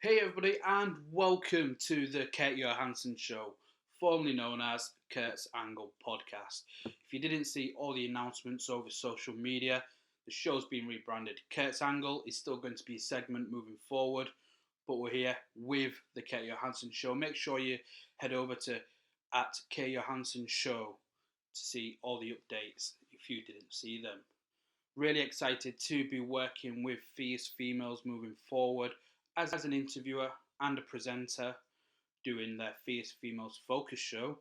Hey everybody, and welcome to the Kurt Johansson Show, formerly known as Kurt's Angle Podcast. If you didn't see all the announcements over social media, the show's been rebranded. Kurt's Angle is still going to be a segment moving forward, but we're here with the Kurt Johansson Show. Make sure you head over to @Kurt Johansson Show to see all the updates if you didn't see them. Really excited to be working with fierce females moving forward as an interviewer and a presenter doing their Fierce Females Focus show.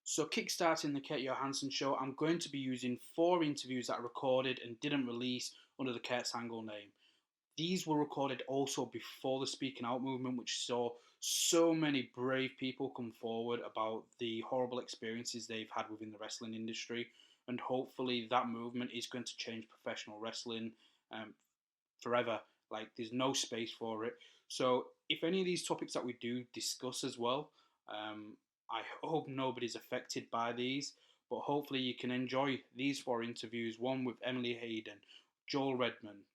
So kickstarting the Kurt Johansson Show, I'm going to be using 4 interviews that I recorded and didn't release under the Kurt's Angle name. These were recorded also before the Speaking Out movement, which saw so many brave people come forward about the horrible experiences they've had within the wrestling industry, and hopefully that movement is going to change professional wrestling forever. Like, there's no space for it. So if any of these topics that we do discuss as well, I hope nobody's affected by these, but hopefully you can enjoy these 4 interviews, one with Emily Hayden, Joel Redman,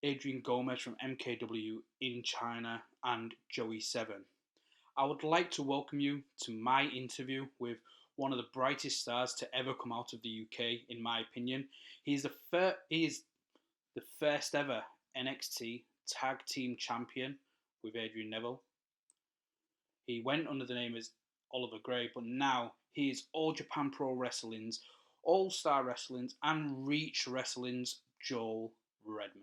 Adrian Gomez from MKW in China, and Joey Seven. I would like to welcome you to my interview with one of the brightest stars to ever come out of the UK, in my opinion. He is the first ever NXT Tag Team Champion with Adrian Neville. He went under the name as Oliver Gray, but now he is All Japan Pro Wrestling's, All Star Wrestling's, and Reach Wrestling's Joel Redman.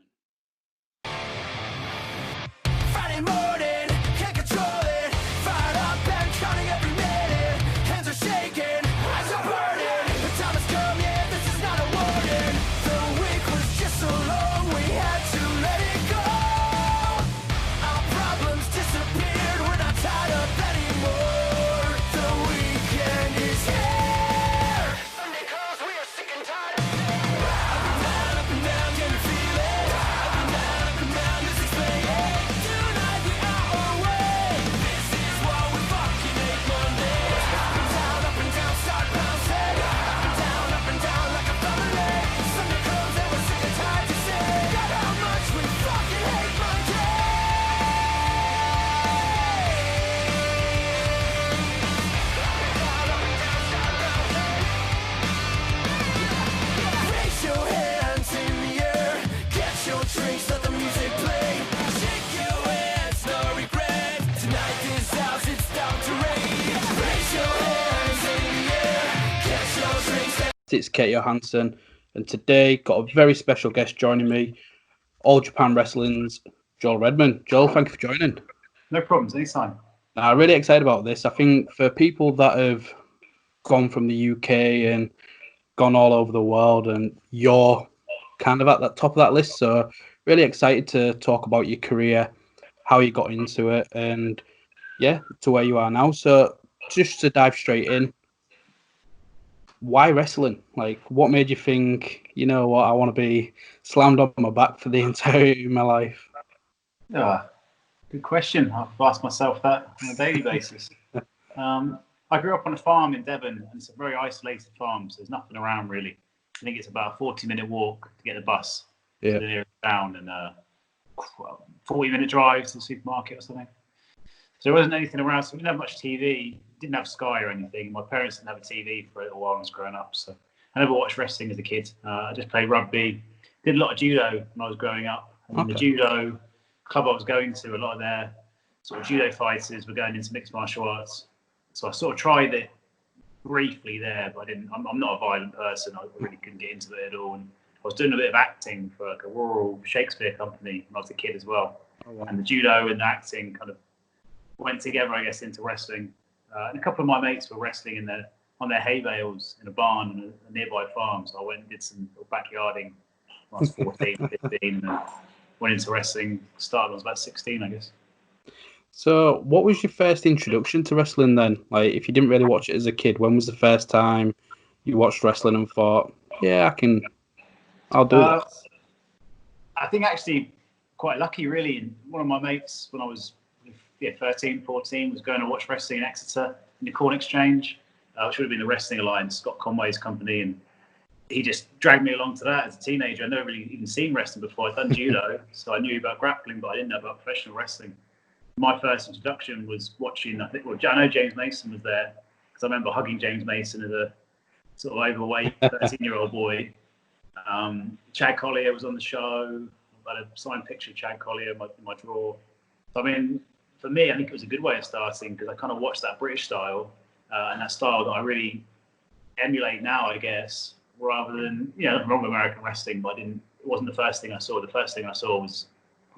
Friday morning, can't control it. Fired up and counting every minute. Hands are shaking, eyes are burning. The time has come, yeah, this is not a warning. The week was just so long, we had to let it go. Our problems disappeared, we're not tied up anymore. The weekend is here. Sunday calls, we are sick and tired. Up and down, can you feel it? Up and down, music's playing. Tonight we are away. This is what we fucking hate Monday. Up and down, start bouncing. Up and down like a family. Sunday comes and we're sick and tired to say God, how much we fucking hate Monday. Raise your hands in the air. Get your drinks, let the music play. Shake your hands, no regret. Tonight this house, it's down to rain. Raise your hands in the air. Get your drinks. It's Kurt Johansson, and today got a very special guest joining me, All Japan Wrestling's Joel Redman. Joel, thank you for joining. No problems, anytime. I'm really excited about this. I think for people that have gone from the UK and gone all over the world, and you're kind of at the top of that list, so really excited to talk about your career, how you got into it, and yeah, to where you are now. So just to dive straight in, why wrestling? Like, what made you think, you know what, I want to be slammed on my back for the entirety of my life? Good question. I've asked myself that on a daily basis. I grew up on a farm in Devon, and it's a very isolated farm, so there's nothing around really. I think it's about a 40-minute walk to get the bus to the nearest town, and 40-minute drive to the supermarket or something. So there wasn't anything around, so we didn't have much TV, didn't have Sky or anything. My parents didn't have a TV for a little while when I was growing up, so I never watched wrestling as a kid. I just played rugby, did a lot of judo when I was growing up. And the judo club I was going to, a lot of their sort of judo fighters were going into mixed martial arts. So I sort of tried it briefly there, but I didn't. I'm not a violent person. I really couldn't get into it at all. And I was doing a bit of acting for like a rural Shakespeare company when I was a kid as well. Oh, wow. And the judo and the acting kind of went together, I guess, into wrestling. And a couple of my mates were wrestling on their hay bales in a barn on a nearby farm. So I went and did some backyarding when I was 14, 15. And went into wrestling. Started when I was about 16, I guess. So, what was your first introduction to wrestling then? Like, if you didn't really watch it as a kid, when was the first time you watched wrestling and thought, yeah, I'll do Uh, this? I think actually quite lucky, really. And one of my mates, when I was 13, 14, was going to watch wrestling in Exeter in the Corn Exchange, which would have been the Wrestling Alliance, Scott Conway's company. And he just dragged me along to that as a teenager. I'd never really even seen wrestling before. I'd done judo, so I knew about grappling, but I didn't know about professional wrestling. My first introduction was watching, I know James Mason was there, because I remember hugging James Mason as a sort of overweight 13-year-old boy. Chad Collier was on the show. I had a signed picture of Chad Collier in my drawer. So, I mean, for me, I think it was a good way of starting, because I kind of watched that British style and that style that I really emulate now, I guess, rather than, nothing wrong with American wrestling, but it wasn't the first thing I saw. The first thing I saw was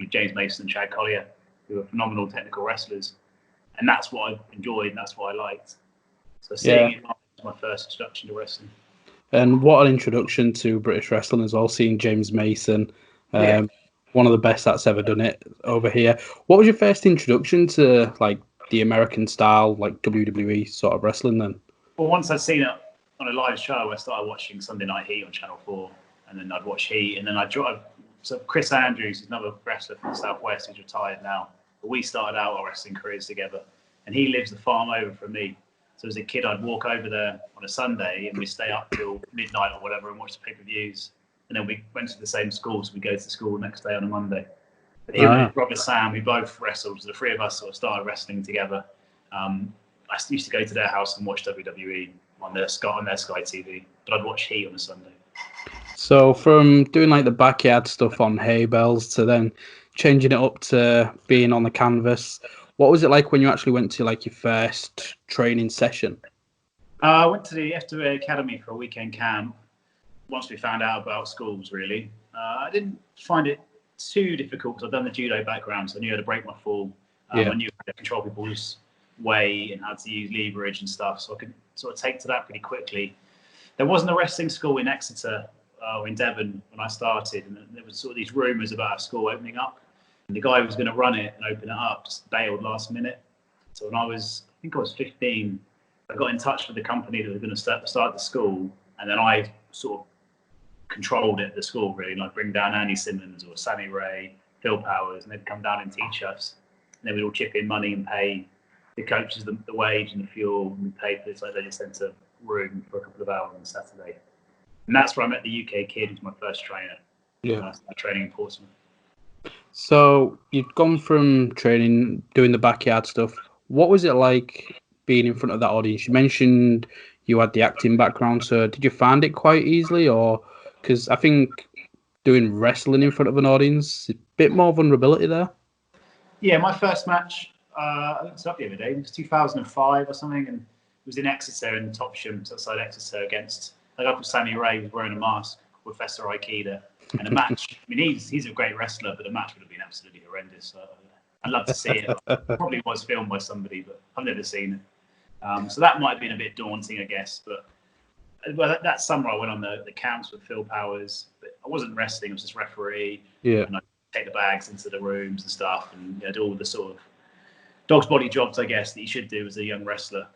James Mason and Chad Collier, who were phenomenal technical wrestlers. And that's what I enjoyed, and that's what I liked. So seeing it was my first introduction to wrestling. And what an introduction to British wrestling as well, seeing James Mason, one of the best that's ever done it over here. What was your first introduction to like the American style, like WWE sort of wrestling then? Well, once I'd seen it on a live show, I started watching Sunday Night Heat on Channel 4, and then I'd watch Heat, and then I'd drive. So Chris Andrews is another wrestler from the Southwest who's retired now. But we started out our wrestling careers together, and he lives the farm over from me. So as a kid, I'd walk over there on a Sunday, and we'd stay up till midnight or whatever and watch the pay-per-views. And then we went to the same school, so we go to school the next day on a Monday. But he and his brother Sam, we both wrestled. So the three of us sort of started wrestling together. I used to go to their house and watch WWE on their Sky TV, but I'd watch Heat on a Sunday. So from doing like the backyard stuff on hay bales to then changing it up to being on the canvas, what was it like when you actually went to like your first training session? I went to the FWA Academy for a weekend camp once we found out about schools, really. I didn't find it too difficult because I'd done the judo background, so I knew how to break my fall. I knew how to control people's weight and how to use leverage and stuff, so I could sort of take to that pretty quickly. There wasn't a wrestling school in Exeter or in Devon when I started, and there was sort of these rumours about a school opening up. And the guy who was going to run it and open it up just bailed last minute. So when I was 15, I got in touch with the company that was going to start the school, and then I sort of controlled it at the school, really, like bring down Andy Simmons or Sammy Ray, Phil Powers, and they'd come down and teach us. And then we'd all chip in money and pay the coaches the wage and the fuel, and we paid for this like leisure centre room for a couple of hours on Saturday. And that's where I met the UK kid, who's my first trainer. I started training in Portsmouth. So you'd gone from training, doing the backyard stuff. What was it like being in front of that audience? You mentioned you had the acting background, so did you find it quite easily, or because I think doing wrestling in front of an audience, a bit more vulnerability there? Yeah, my first match, I looked it up the other day, it was 2005 or something, and it was in Exeter in Topsham, outside Exeter, against a guy called Sammy Ray, who was wearing a mask, Professor Aikida. And a match, I mean, he's a great wrestler, but the match would have been absolutely horrendous. I'd love to see it. It probably was filmed by somebody, but I've never seen it. So that might have been a bit daunting, I guess. But that summer I went on the camps with Phil Powers. But I wasn't wrestling, I was just referee. Yeah. And I'd take the bags into the rooms and stuff, and do all the sort of dog's body jobs, I guess, that you should do as a young wrestler.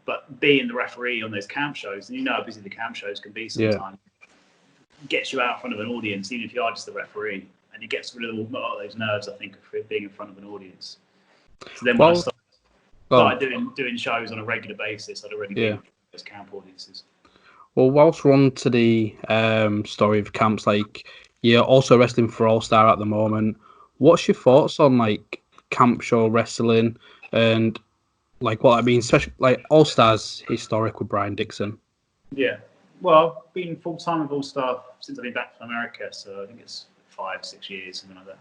But being the referee on those camp shows, and you know how busy the camp shows can be sometimes, gets you out in front of an audience, even if you are just the referee, and it gets rid of a lot of those nerves, I think, of being in front of an audience. So then when I started doing shows on a regular basis, I'd already been with those camp audiences. Well, whilst we're on to the story of camps, like you're also wrestling for All Star at the moment. What's your thoughts on like camp show wrestling and like what I mean, especially like All Star's historic with Brian Dixon? Yeah. Well, I've been full-time with All Star since I've been back from America, so I think it's 5-6 years, something like that.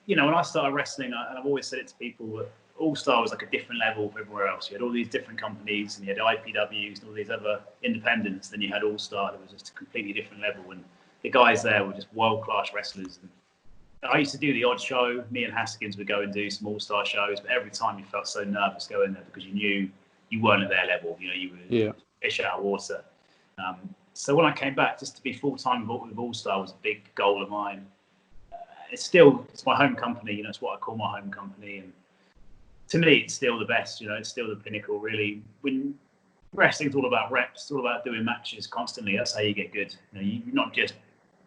When I started wrestling, and I've always said it to people, that All Star was like a different level from everywhere else. You had all these different companies, and you had IPWs and all these other independents, then you had All Star. It was just a completely different level, and the guys there were just world-class wrestlers. And I used to do the odd show. Me and Haskins would go and do some All Star shows, but every time you felt so nervous going there because you knew you weren't at their level. You were fish out of water. So when I came back, just to be full-time with All Star was a big goal of mine. it's my home company. You know, it's what I call my home company, and to me, it's still the best. You know, it's still the pinnacle. Really, when wrestling's all about reps, it's all about doing matches constantly. That's how you get good. You know, you're not just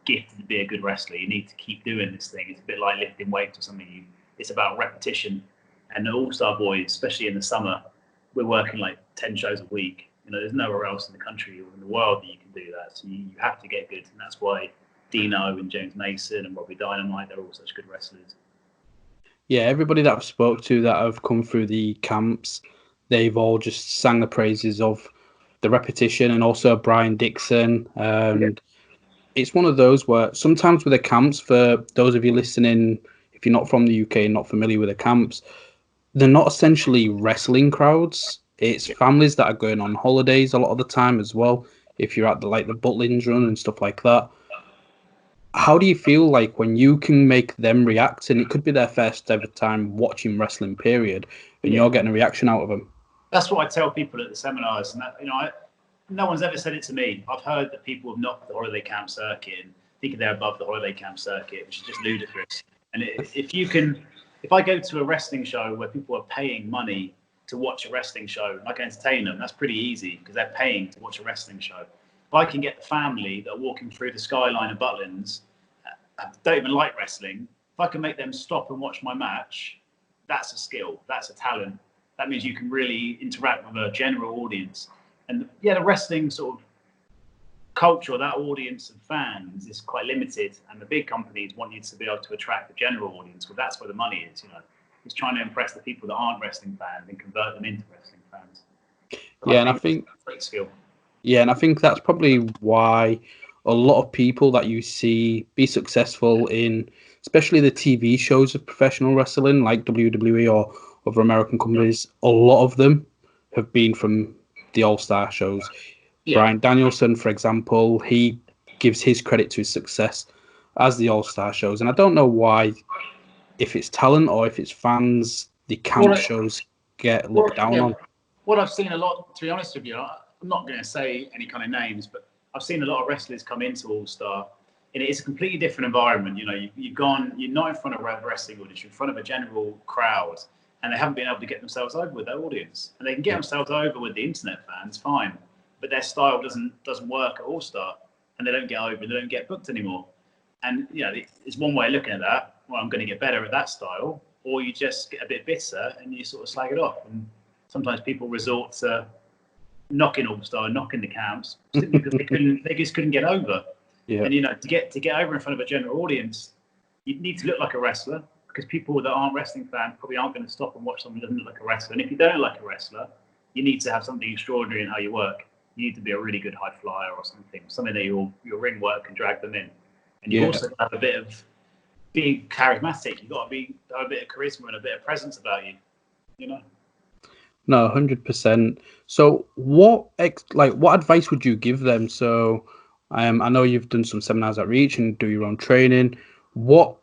gifted to be a good wrestler. You need to keep doing this thing. It's a bit like lifting weights or something. It's about repetition. And the All-Star Boys, especially in the summer, we're working like 10 shows a week. You know, there's nowhere else in the country or in the world that you can do that. So you have to get good, and that's why Dino and James Mason and Robbie Dynamite, they're all such good wrestlers. Yeah, everybody that I've spoke to that have come through the camps, they've all just sang the praises of the repetition, and also Brian Dixon. And it's one of those where sometimes with the camps, for those of you listening, if you're not from the UK and not familiar with the camps, they're not essentially wrestling crowds. It's families that are going on holidays a lot of the time as well. If you're at the Butlins run and stuff like that. How do you feel like when you can make them react, and it could be their first ever time watching wrestling, period, and you're getting a reaction out of them? That's what I tell people at the seminars, and that, you know, no one's ever said it to me. I've heard that people have knocked the holiday camp circuit and thinking they're above the holiday camp circuit, which is just ludicrous. And if I go to a wrestling show where people are paying money to watch a wrestling show and I can entertain them, that's pretty easy because they're paying to watch a wrestling show. If I can get the family that are walking through the skyline of Butlins, don't even like wrestling, if I can make them stop and watch my match, that's a skill, that's a talent. That means you can really interact with a general audience. And yeah, the wrestling sort of culture, that audience of fans is quite limited, and the big companies want you to be able to attract the general audience, because that's where the money is, you know. It's trying to impress the people that aren't wrestling fans and convert them into wrestling fans. But I think that's a great skill. Yeah, and I think that's probably why a lot of people that you see be successful in, especially the TV shows of professional wrestling, like WWE or other American companies, a lot of them have been from the All-Star shows. Yeah. Bryan Danielson, for example, he gives his credit to his success as the All-Star shows. And I don't know why, if it's talent or if it's fans, the camp shows get looked down on. What I've seen a lot, to be honest with you, I'm not going to say any kind of names, but I've seen a lot of wrestlers come into All-Star, and it's a completely different environment. You know, you're not in front of a wrestling audience, you're in front of a general crowd, and they haven't been able to get themselves over with their audience. And they can get themselves over with the internet fans, fine, but their style doesn't work at All-Star, and they don't get over, they don't get booked anymore. And, you know, it's one way of looking at that. Well, I'm going to get better at that style, or you just get a bit bitter and you sort of slag it off. And sometimes people resort to knocking All-Star, knocking the camps, simply because they just couldn't get over. Yeah. And, you know, to get over in front of a general audience, you need to look like a wrestler, because people that aren't wrestling fans probably aren't going to stop and watch someone who doesn't look like a wrestler. And if you don't like a wrestler, you need to have something extraordinary in how you work. You need to be a really good high flyer or something that your ring work can drag them in. And you also have a bit of being charismatic. You've got to have a bit of charisma and a bit of presence about you, you know? No, 100%. So what advice would you give them? So I know you've done some seminars at Reach and do your own training. What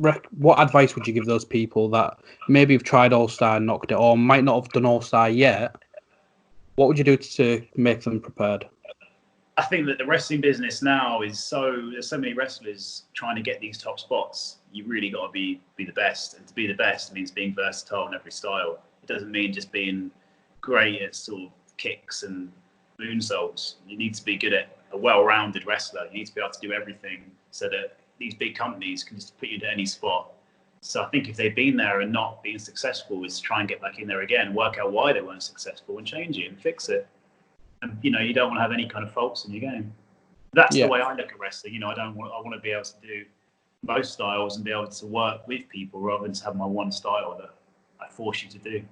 advice would you give those people that maybe have tried All-Star and knocked it, or might not have done All-Star yet? What would you do to make them prepared? I think that the wrestling business now there's so many wrestlers trying to get these top spots. You really got to be the best, and to be the best means being versatile in every style. It doesn't mean just being great at sort of kicks and moonsaults. You need to be good at a well-rounded wrestler. You need to be able to do everything, so that these big companies can just put you into any spot. So I think if they've been there and not been successful, is try and get back in there again, work out why they weren't successful and change it and fix it. And, you know, you don't want to have any kind of faults in your game. That's the way I look at wrestling. You know, I want to be able to do most styles and be able to work with people rather than just have my one style that I force you to do.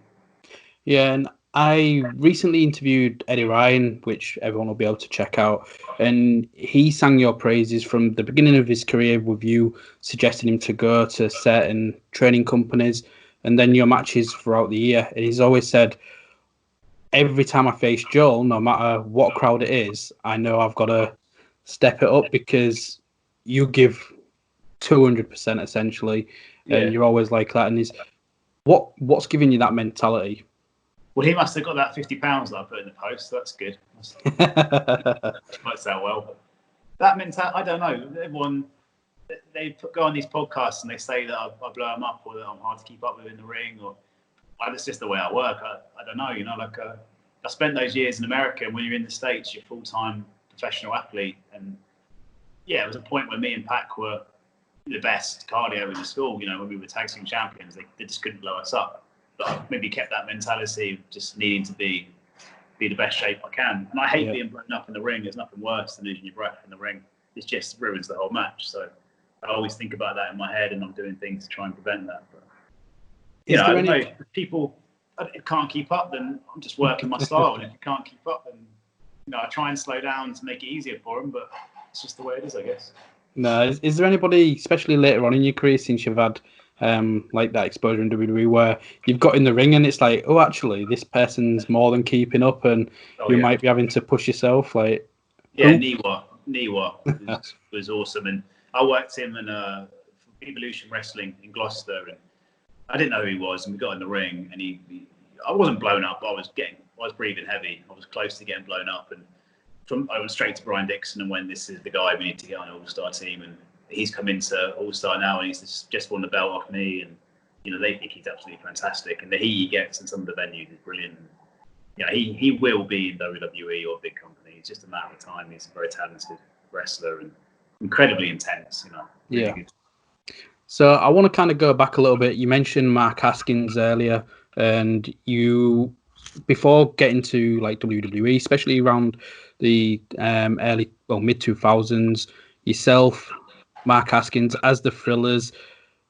Yeah, and I recently interviewed Eddie Ryan, which everyone will be able to check out, and he sang your praises from the beginning of his career with you suggesting him to go to certain training companies, and then your matches throughout the year. And he's always said, every time I face Joel, no matter what crowd it is, I know I've got to step it up, because you give 200% essentially, and you're always like that. And what's giving you that mentality? Well, he must have got that £50 that I put in the post. So that's good. That works out well. But that mentality, I don't know. Everyone, they go on these podcasts and they say that I blow them up or that I'm hard to keep up with in the ring, or that's just the way I work. I don't know, I spent those years in America, and when you're in the States, you're a full-time professional athlete. And yeah, it was a point where me and Pac were the best cardio in the school. When we were tag team champions, they just couldn't blow us up. But I maybe kept that mentality of just needing to be the best shape I can. And I hate being blown up in the ring. There's nothing worse than losing your breath in the ring. It just ruins the whole match. So I always think about that in my head, and I'm doing things to try and prevent that. But I don't know. If people can't keep up, then I'm just working my style. And if you can't keep up, then I try and slow down to make it easier for them. But it's just the way it is, I guess. No, is there anybody, especially later on in your career, since you've had like that exposure in WWE, where you've got in the ring and it's like, oh, actually, this person's more than keeping up, and you might be having to push yourself? Like, Niwa was awesome, and I worked him in Evolution Wrestling in Gloucester, and I didn't know who he was, and we got in the ring, and I wasn't blown up, but I was breathing heavy. I was close to getting blown up, and I went straight to Brian Dixon and went, this is the guy we need to get on an all-star team. And he's come into all-star now, and he's just won the belt off me. And, they think he's absolutely fantastic. And the heat he gets in some of the venues is brilliant. He will be in WWE or a big company. It's just a matter of time. He's a very talented wrestler and incredibly intense, really good. So I want to kind of go back a little bit. You mentioned Mark Haskins earlier, and you, before getting to like WWE, especially around the mid 2000s, yourself, Mark Haskins, as the Thrillers,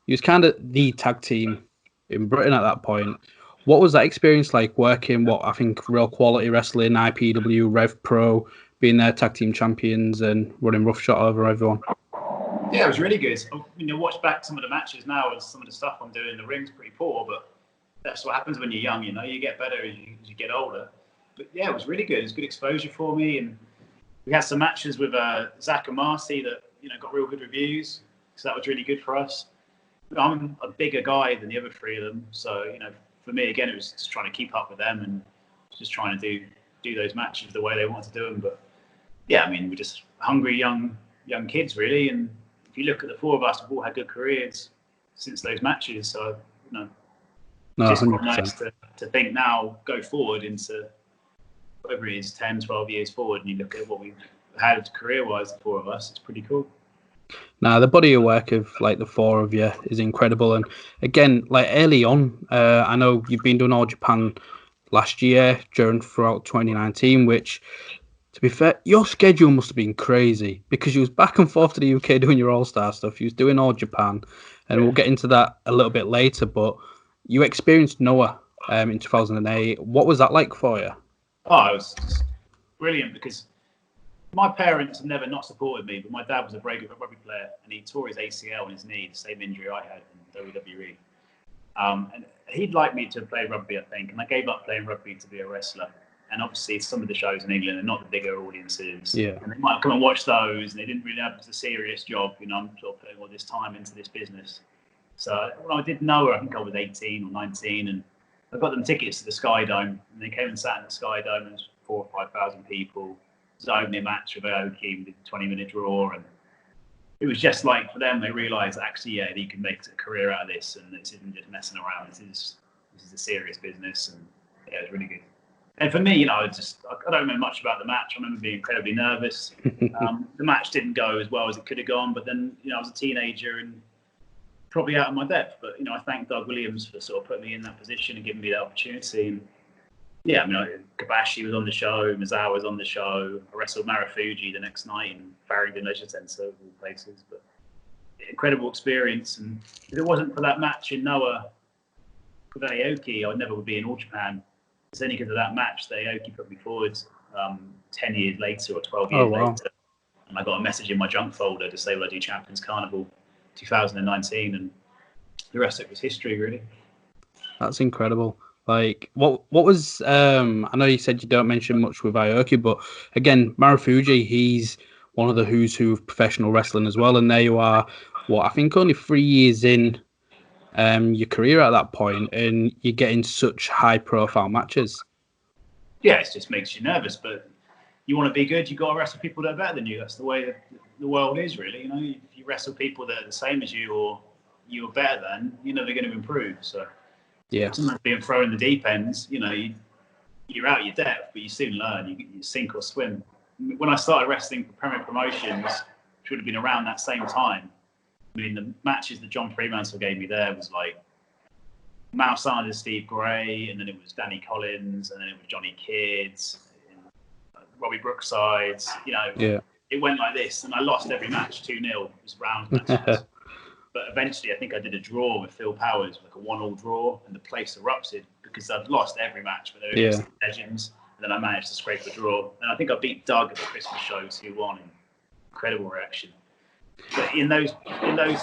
he was kind of the tag team in Britain at that point. What was that experience like, working I think Real Quality Wrestling, IPW, Rev Pro, being their tag team champions and running roughshod over everyone? Yeah, it was really good. Watch back some of the matches now, and some of the stuff I'm doing in the ring's pretty poor, but that's what happens when you're young. You get better as you get older. But yeah, it was really good. It was good exposure for me, and we had some matches with Zach and Marcy that got real good reviews, so that was really good for us. I'm a bigger guy than the other three of them, so for me again, it was just trying to keep up with them and just trying to do those matches the way they wanted to do them. But yeah, we're just hungry young kids really, and if you look at the four of us, we've all had good careers since those matches. So it's just nice to think now, go forward into whatever it is, 10, 12 years forward, and you look at what we've had career-wise, the four of us, it's pretty cool. Now, the body of work of like the four of you is incredible. And again, like early on, I know you've been doing All Japan last year, throughout 2019, which, to be fair, your schedule must have been crazy, because you was back and forth to the UK doing your All-Star stuff. You was doing All Japan, and we'll get into that a little bit later, but you experienced Noah in 2008. What was that like for you? Oh, it was just brilliant, because my parents have never not supported me, but my dad was a very good rugby player, and he tore his ACL in his knee, the same injury I had in WWE. And he'd like me to play rugby, I think, and I gave up playing rugby to be a wrestler. And obviously, some of the shows in England are not the bigger audiences. Yeah. And they might come and watch those, and they didn't really have a serious job. I'm sort of putting all this time into this business. So when I did Noah, I think I was 18 or 19, and I got them tickets to the Sky Dome, and they came and sat in the Sky Dome, and there was 4,000 or 5,000 people. It was an opening match with Aoki, we did a 20-minute draw, and it was just like, for them, they realised actually, yeah, you can make a career out of this, and this isn't just messing around. This is a serious business, and yeah, it was really good. And for me, I don't remember much about the match. I remember being incredibly nervous. The match didn't go as well as it could have gone, but then I was a teenager and probably out of my depth. But I thank Doug Williams for sort of putting me in that position and giving me that opportunity. And yeah, Kabashi was on the show, Mizawa was on the show. I wrestled Marufuji the next night in Farringdon Leisure Centre, of all places. But incredible experience. And if it wasn't for that match in Noah with Aoki, I never would be in All Japan. It's only because of that match that Aoki put me forward 10 years later or 12 years later. And I got a message in my junk folder to say, well, I do Champions Carnival 2019, and the rest of it was history, really. That's incredible. Like, what was, I know you said you don't mention much with Aoki, but again, Marufuji, he's one of the who's who of professional wrestling as well. And there you are, I think only 3 years in your career at that point, and you're getting such high-profile matches. Yeah, it just makes you nervous, but you want to be good, you got to wrestle people that are better than you. That's the way the world is, really. You know, if you wrestle people that are the same as you or you're better than, you're never going to improve. So yeah, sometimes being thrown in the deep ends, you know, you're out your depth, but you soon learn. You sink or swim. When I started wrestling for Premier Promotions, which would have been around that same time, I mean, the matches that John Fremantle gave me there was like Mal Sanders, Steve Gray, and then it was Danny Collins, and then it was Johnny Kidd, Robbie Brookside. You know, it went like this, and I lost every match 2-0. It was round matches. But eventually, I think I did a draw with Phil Powers, like a 1-1 draw, and the place erupted because I'd lost every match, but they were legends. And then I managed to scrape a draw. And I think I beat Doug at the Christmas show 2-1. Incredible reaction. But in those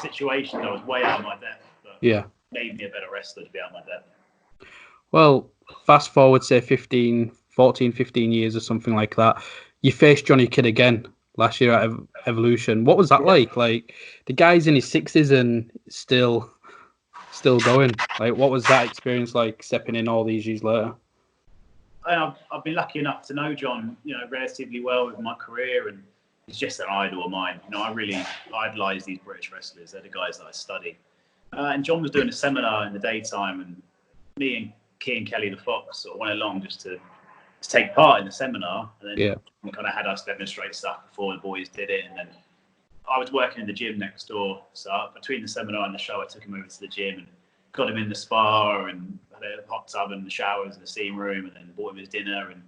situations, I was way out of my depth. But it made me a better wrestler to be out of my depth. Well, fast forward, say 15 years or something like that. You faced Johnny Kidd again last year at Evolution. What was that like? Like, the guy's in his 60s and still going. Like, what was that experience like, stepping in all these years later? I've been lucky enough to know John, you know, relatively well with my career, and he's just an idol of mine. You know, I really idolise these British wrestlers. They're the guys that I study. And John was doing a seminar in the daytime, and me and Key and Kelly the Fox sort of went along just to take part in the seminar, and then we kind of had us demonstrate stuff before the boys did it. And then I was working in the gym next door, so between the seminar and the show, I took him over to the gym and got him in the spa and had a hot tub and the showers and the steam room, and then bought him his dinner. And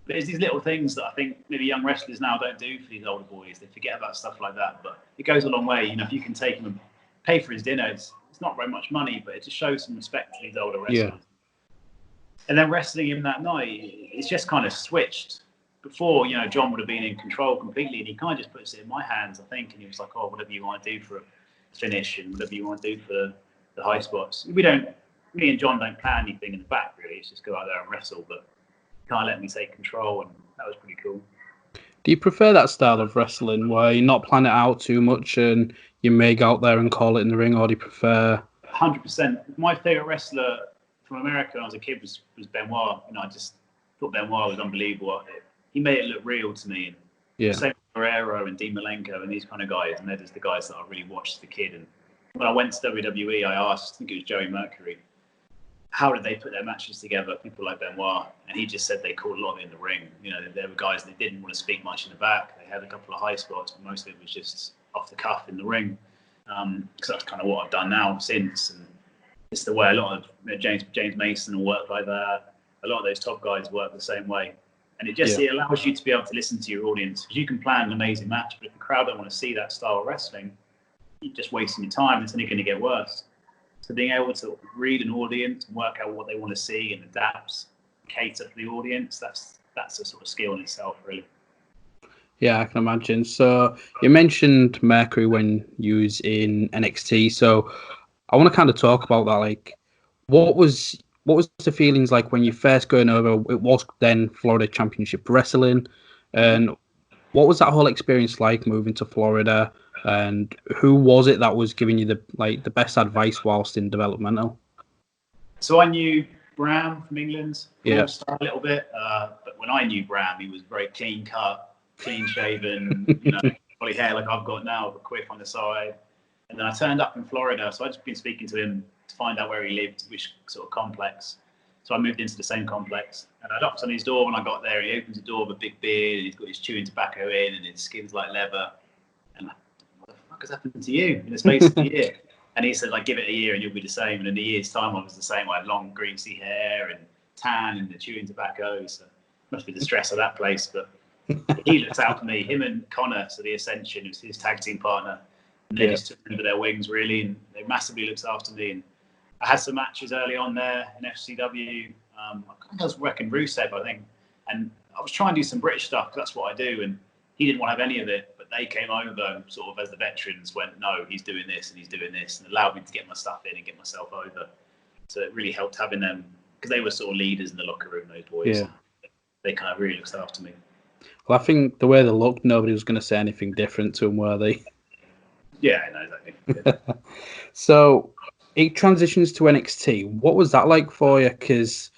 there's these little things that I think maybe young wrestlers now don't do for these older boys. They forget about stuff like that, but it goes a long way. You know, if you can take him and pay for his dinner, it's not very much money, but it just shows some respect to these older wrestlers. And then wrestling him that night, it's just kind of switched. Before, you know, John would have been in control completely, and he kind of just puts it in my hands, I think, and he was like, oh, whatever you want to do for a finish and whatever you want to do for the high spots. Me and John don't plan anything in the back, really. It's just go out there and wrestle, but he kind of let me take control, and that was pretty cool. Do you prefer that style of wrestling where you not plan it out too much and you may go out there and call it in the ring, or do you prefer... 100%. My favourite wrestler from America when I was a kid was Benoit. You know, I just thought Benoit was unbelievable. He made it look real to me. And same with Guerrero and Dean Malenko and these kind of guys, and they're just the guys that I really watched as a kid. And when I went to WWE, I asked, I think it was Joey Mercury, how did they put their matches together, people like Benoit? And he just said they called a lot of it in the ring. You know, there were guys that didn't want to speak much in the back. They had a couple of high spots, but most of it was just off the cuff in the ring. Because that's kind of what I've done now since. And it's the way a lot of James Mason will work like that. A lot of those top guys work the same way. And it allows you to be able to listen to your audience. Because you can plan an amazing match, but if the crowd don't want to see that style of wrestling, you're just wasting your time. It's only going to get worse. So being able to read an audience and work out what they want to see and adapt, cater for the audience, that's a sort of skill in itself, really. Yeah, I can imagine. So you mentioned Mercury when you was in NXT. So I want to kind of talk about that. Like, what was the feelings like when you first going over? It was then Florida Championship Wrestling, and what was that whole experience like moving to Florida? And who was it that was giving you the best advice whilst in developmental? So I knew Bram from England, a little bit. But when I knew Bram, he was very clean cut, clean shaven, you know, probably hair like I've got now, but quiff on the side. And then I turned up in Florida, so I'd just been speaking to him to find out where he lived, which sort of complex. So I moved into the same complex, and I knocked on his door when I got there. He opens the door with a big beard, and he's got his chewing tobacco in, and his skin's like leather. And what the fuck has happened to you in the space of a year? And he said, like, give it a year and you'll be the same. And in a year's time, I was the same. I had long, greasy hair and tan and the chewing tobacco. So must be the stress of that place. But he looks out for me. Him and Connor, so the Ascension, who's his tag team partner, and they just took me under their wings, really. And they massively looked after me. And I had some matches early on there in FCW. I was working Rusev, I think. And I was trying to do some British stuff, because that's what I do. And he didn't want to have any of it. But they came over and sort of, as the veterans, went, no, he's doing this and he's doing this, and allowed me to get my stuff in and get myself over. So it really helped having them, because they were sort of leaders in the locker room, those boys. Yeah. They kind of really looked after me. Well, I think the way they looked, nobody was going to say anything different to them, were they? Yeah, I know, exactly. So it transitions to NXT. What was that like for you? Because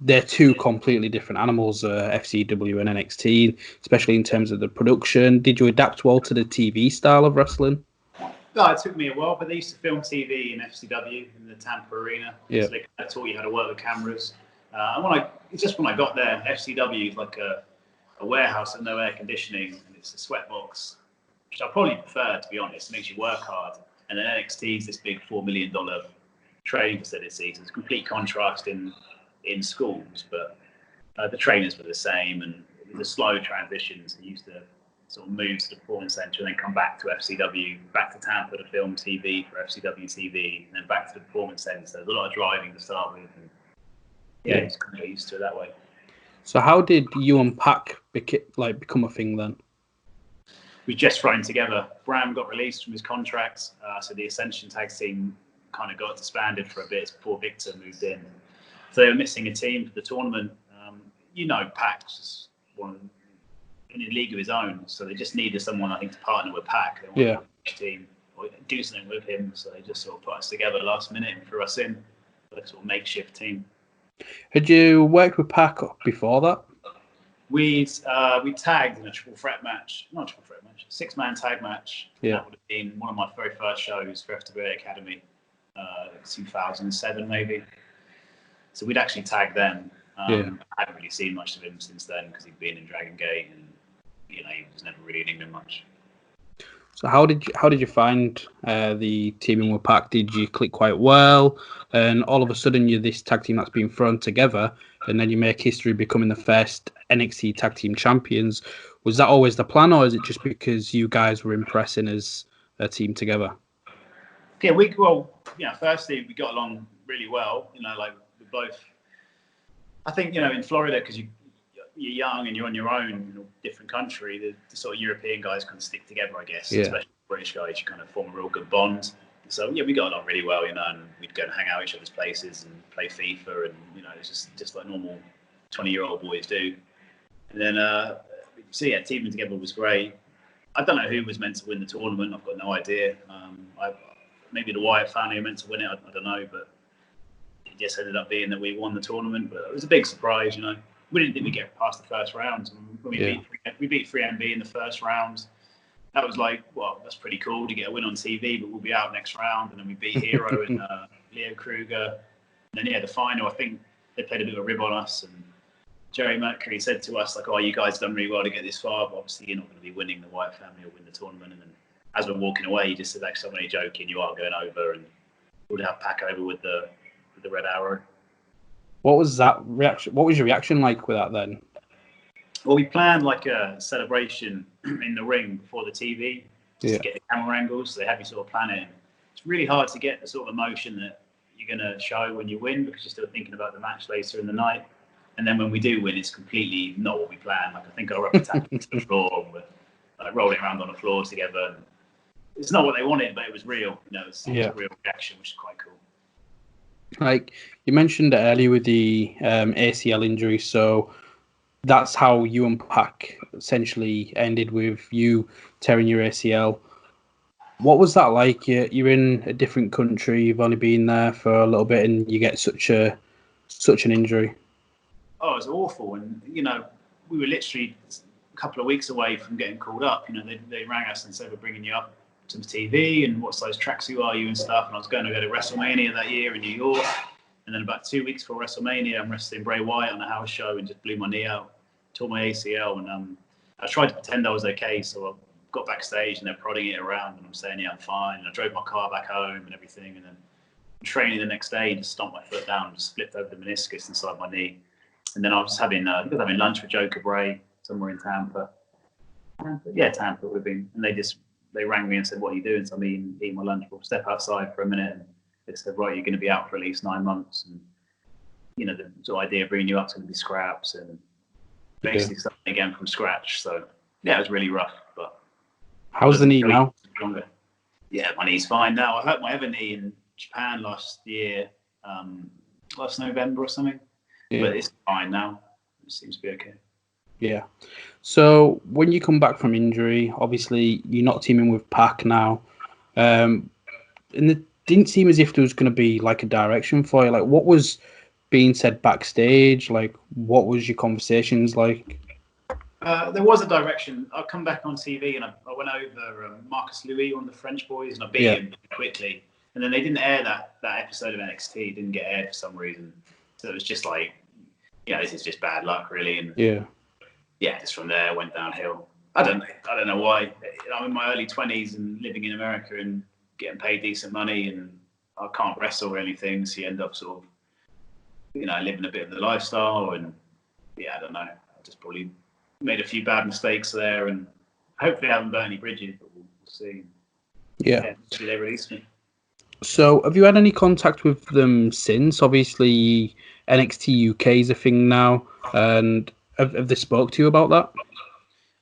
they're two completely different animals, FCW and NXT, especially in terms of the production. Did you adapt well to the TV style of wrestling? No, it took me a while, but they used to film TV in FCW in the Tampa Arena. Yeah. So they taught you how to work with cameras. And when I got there, FCW is like a warehouse with no air conditioning, and it's a sweat box, which I probably prefer, to be honest. It makes you work hard. And then NXT is this big $4 million training facility. So it's a complete contrast in schools, but the trainers were the same, and it was a slow transition. So you used to sort of move to the performance center and then come back to FCW, back to Tampa to film TV for FCW TV, and then back to the performance center. So there's a lot of driving to start with, and yeah, just kind of got used to it that way. So how did you and Pac become a thing then? We just thrown together. Bram got released from his contract, so the Ascension Tag Team kind of got disbanded for a bit before Victor moved in. So they were missing a team for the tournament. Pac's in a league of his own, so they just needed someone, I think, to partner with Pac. They wanted a team or do something with him, so they just sort of put us together last minute and threw us in for a sort of makeshift team. Had you worked with Pac before that? We tagged in a six-man tag match. Yeah. That would have been one of my very first shows for FWA Academy, 2007 maybe. So we'd actually tagged then. I haven't really seen much of him since then because he'd been in Dragon Gate, and he was never really in England much. So how did you find the teaming with Pac? Did you click quite well? And all of a sudden you're this tag team that's been thrown together, and then you make history becoming the first NXT Tag Team Champions. Was that always the plan, or is it just because you guys were impressing as a team together? Yeah, firstly we got along really well. We both. I think in Florida, because you're young and you're on your own in a different country, the sort of European guys kind of stick together, I guess. Yeah. Especially British guys, you kind of form a real good bond. So we got along really well, and we'd go and hang out at each other's places and play FIFA, and it's just like normal 20-year-old boys do. And then teaming together was great. I don't know who was meant to win the tournament. I've got no idea. Maybe the Wyatt family were meant to win it. I don't know, but it just ended up being that we won the tournament. But it was a big surprise, We didn't think we'd get past the first round. We beat 3MB in the first round. That was like, well, that's pretty cool to get a win on TV, but we'll be out next round. And then we beat Hero and Leo Kruger. And then, the final, I think they played a bit of a rib on us. And Jerry Mercury said to us, like, oh, you guys done really well to get this far, but obviously you're not going to be winning the Wyatt family or win the tournament. And then as we're walking away, he just said, actually, I'm only joking, you are going over, and we'll have Pac over with the Red Arrow. What was that reaction? What was your reaction like with that then? Well, we planned like a celebration in the ring before the TV to get the camera angles. So they have you sort of plan it. It's really hard to get the sort of emotion that you're going to show when you win, because you're still thinking about the match later in the night. And then when we do win, it's completely not what we planned. Like, I think I rubbed tap into the floor, and we're rolling around on the floor together. And it's not what they wanted, but it was real. It's a real reaction, which is quite cool. Like you mentioned earlier with the ACL injury, so that's how you and Pac essentially ended, with you tearing your ACL. What was that like? You're in a different country, you've only been there for a little bit, and you get such an injury. Oh, it was awful. And, we were literally a couple of weeks away from getting called up. They rang us and said, we're bringing you up to the TV, and what size tracksuit are you and stuff. And I was going to go to WrestleMania that year in New York. And then about 2 weeks before WrestleMania, I'm wrestling Bray Wyatt on a house show and just blew my knee out, tore my ACL. And I tried to pretend I was okay. So I got backstage and they're prodding it around, and I'm saying, yeah, I'm fine. And I drove my car back home and everything. And then training the next day and just stomped my foot down and just flipped over the meniscus inside my knee. And then I was having lunch with Joker Bray somewhere in Tampa. Tampa would have been. And they rang me and said, what are you doing? So I'm eating my lunch. We'll step outside for a minute. And they said, right, you're going to be out for at least 9 months. And, the sort of idea of bringing you up is going to be scraps and basically starting again from scratch. So, it was really rough. But how's the knee now? Stronger. Yeah, my knee's fine now. I hurt my other knee in Japan last year, last November or something. Yeah. But it's fine now. It seems to be okay. Yeah. So when you come back from injury, obviously you're not teaming with Pac now. And it didn't seem as if there was going to be like a direction for you. Like, what was being said backstage? Like, what was your conversations like? There was a direction. I come back on TV and I went over Marcus Louis, one of the French boys, and I beat him quickly. And then they didn't air that episode of NXT. It didn't get aired for some reason. So it was just like, this is just bad luck, really. And just from there went downhill. I don't know why. I'm in my early 20s and living in America and getting paid decent money, and I can't wrestle or anything. So you end up sort of, living a bit of the lifestyle. And I don't know. I just probably made a few bad mistakes there, and hopefully I haven't burnt any bridges, but we'll see. Yeah. They release me. So, have you had any contact with them since? Obviously, NXT UK is a thing now, and have they spoke to you about that?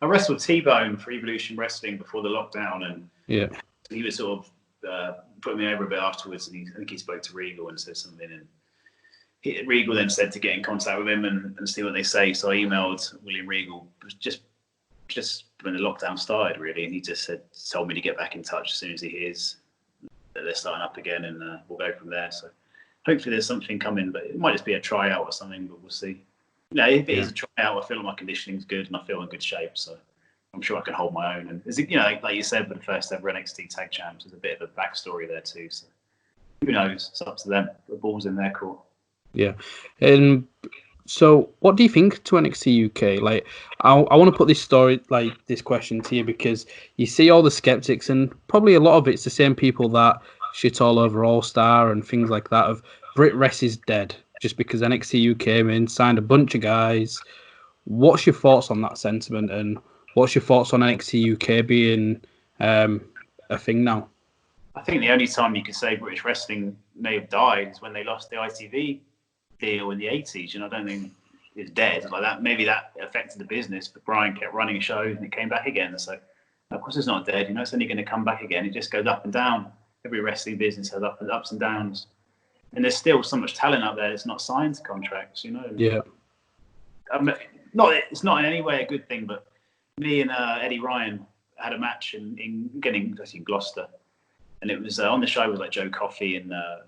I wrestled T-Bone for Evolution Wrestling before the lockdown, and he was sort of putting me over a bit afterwards, and I think he spoke to Regal and said something, and Regal then said to get in contact with him and see what they say. So I emailed William Regal just when the lockdown started, really, and he just told me to get back in touch as soon as he hears that they're starting up again, and we'll go from there. So hopefully there's something coming, but it might just be a tryout or something, but we'll see. If it is a tryout, I feel like my conditioning's good and I feel in good shape, so I'm sure I can hold my own. And like you said, with the first ever NXT Tag Champs, there's a bit of a backstory there too. So who knows? It's up to them. The ball's in their court. Yeah, and so what do you think to NXT UK? Like, I want to put this question to you, because you see all the skeptics, and probably a lot of it's the same people that shit all over All Star and things like that. Of Brit Rest is dead just because NXT UK came in, signed a bunch of guys. What's your thoughts on that sentiment, and what's your thoughts on NXT UK being a thing now? I think the only time you could say British wrestling may have died is when they lost the ITV deal in the 80s. I don't think it's dead like that. Maybe that affected the business, but Brian kept running shows and it came back again. So of course it's not dead. It's only going to come back again. It just goes up and down. Every wrestling business has ups and downs, and there's still so much talent out there that's not signed to contracts. Yeah. It's not in any way a good thing, but me and Eddie Ryan had a match in Gloucester, and it was on the show with like Joe Coffey and a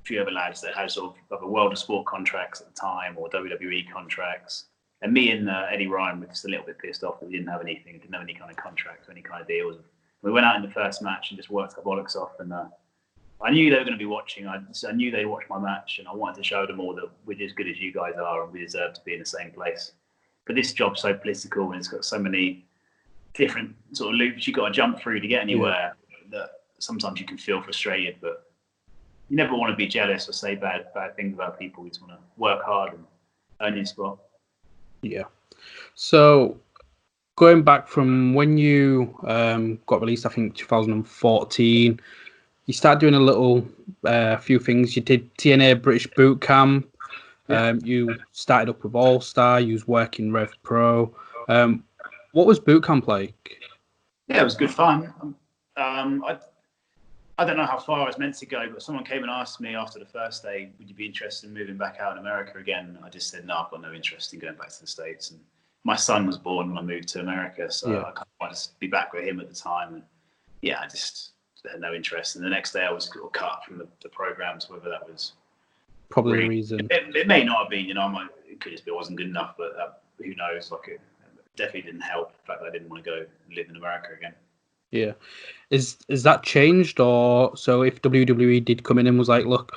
few other lads that had sort of a World of Sport contracts at the time, or WWE contracts. And me and Eddie Ryan were just a little bit pissed off that we didn't have anything, didn't have any kind of contracts or any kind of deals. We went out in the first match and just worked our bollocks off. And I knew they were going to be watching. I knew they'd watch my match, and I wanted to show them all that we're as good as you guys are, and we deserve to be in the same place. But this job's so political, and it's got so many different sort of loops you've got to jump through to get anywhere, that sometimes you can feel frustrated. But you never want to be jealous or say bad things about people. You just want to work hard and earn your spot. Yeah. So going back from when you got released, I think 2014, you started doing a little few things. You did TNA British Bootcamp. You started up with All Star. You was working Rev Pro. What was Bootcamp like? Yeah, it was good fun. I don't know how far I was meant to go, but someone came and asked me after the first day, would you be interested in moving back out in America again? I just said, no, I've got no interest in going back to the States. And my son was born when I moved to America, so I kind of wanted to be back with him at the time. And I just had no interest. And the next day I was sort of cut from the programs, whether that was probably the reason. It may not have been, it could just be it wasn't good enough, but who knows? It definitely didn't help the fact that I didn't want to go live in America again. Yeah. Is that changed? Or so if WWE did come in and was like, look,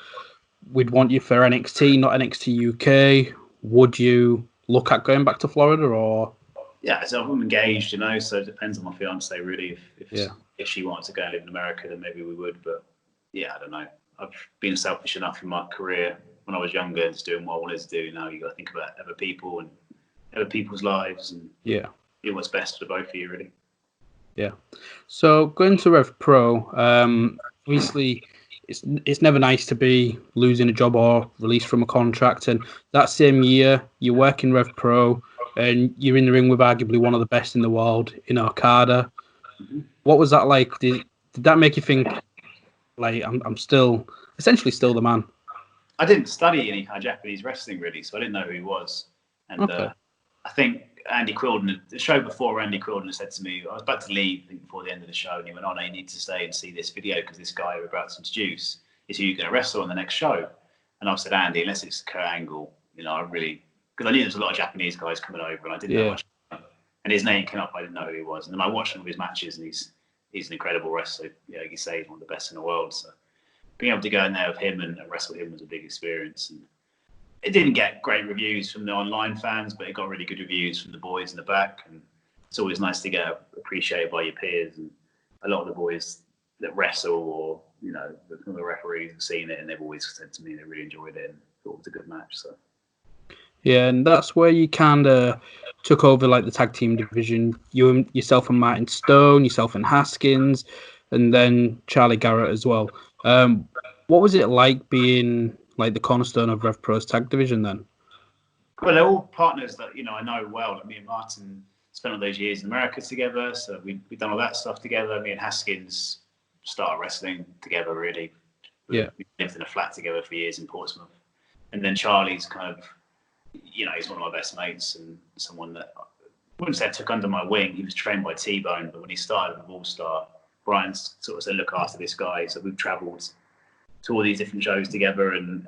we'd want you for NXT, not NXT UK, would you look at going back to Florida? Or so I'm engaged, so it depends on my fiance really. If she wanted to go and live in America, then maybe we would. But I don't know. I've been selfish enough in my career when I was younger, just doing what I wanted to do. Now you got to think about other people and other people's lives, and do what's best for both of you, really. Yeah. So going to Rev Pro, obviously it's never nice to be losing a job or released from a contract. And that same year, you work in Rev Pro, and you're in the ring with arguably one of the best in the world in Okada. Mm-hmm. What was that like? Did that make you think, like, I'm still essentially still the man? I didn't study any kind of Japanese wrestling really, so I didn't know who he was. And I think Andy Quilden, the show before, Andy Quilden said to me, I was about to leave before the end of the show, and he went, you need to stay and see this video because this guy we're about to introduce is who you're going to wrestle on the next show. And I've said, Andy, unless it's Kurt Angle, I really, because I knew there was a lot of Japanese guys coming over, and I didn't know much. And his name came up, I didn't know who he was. And then I watched some of his matches, and he's an incredible wrestler. Like you say, he's one of the best in the world. So being able to go in there with him and wrestle him was a big experience. And it didn't get great reviews from the online fans, but it got really good reviews from the boys in the back. And it's always nice to get appreciated by your peers. And a lot of the boys that wrestle, or the referees have seen it, and they've always said to me they really enjoyed it and thought it was a good match. So yeah, and that's where you kind of took over like the tag team division. Yourself and Martin Stone, yourself and Haskins, and then Charlie Garrett as well. What was it like being like the cornerstone of Rev Pro's tag division then? Well, they're all partners that I know well. Like me and Martin spent all those years in America together, so we've done all that stuff together. Me and Haskins started wrestling together, really. Yeah. We lived in a flat together for years in Portsmouth. And then Charlie's kind of, he's one of my best mates and someone that I wouldn't say I took under my wing. He was trained by T-Bone, but when he started with All Star, Brian sort of said, look after this guy. So we've travelled to all these different shows together, and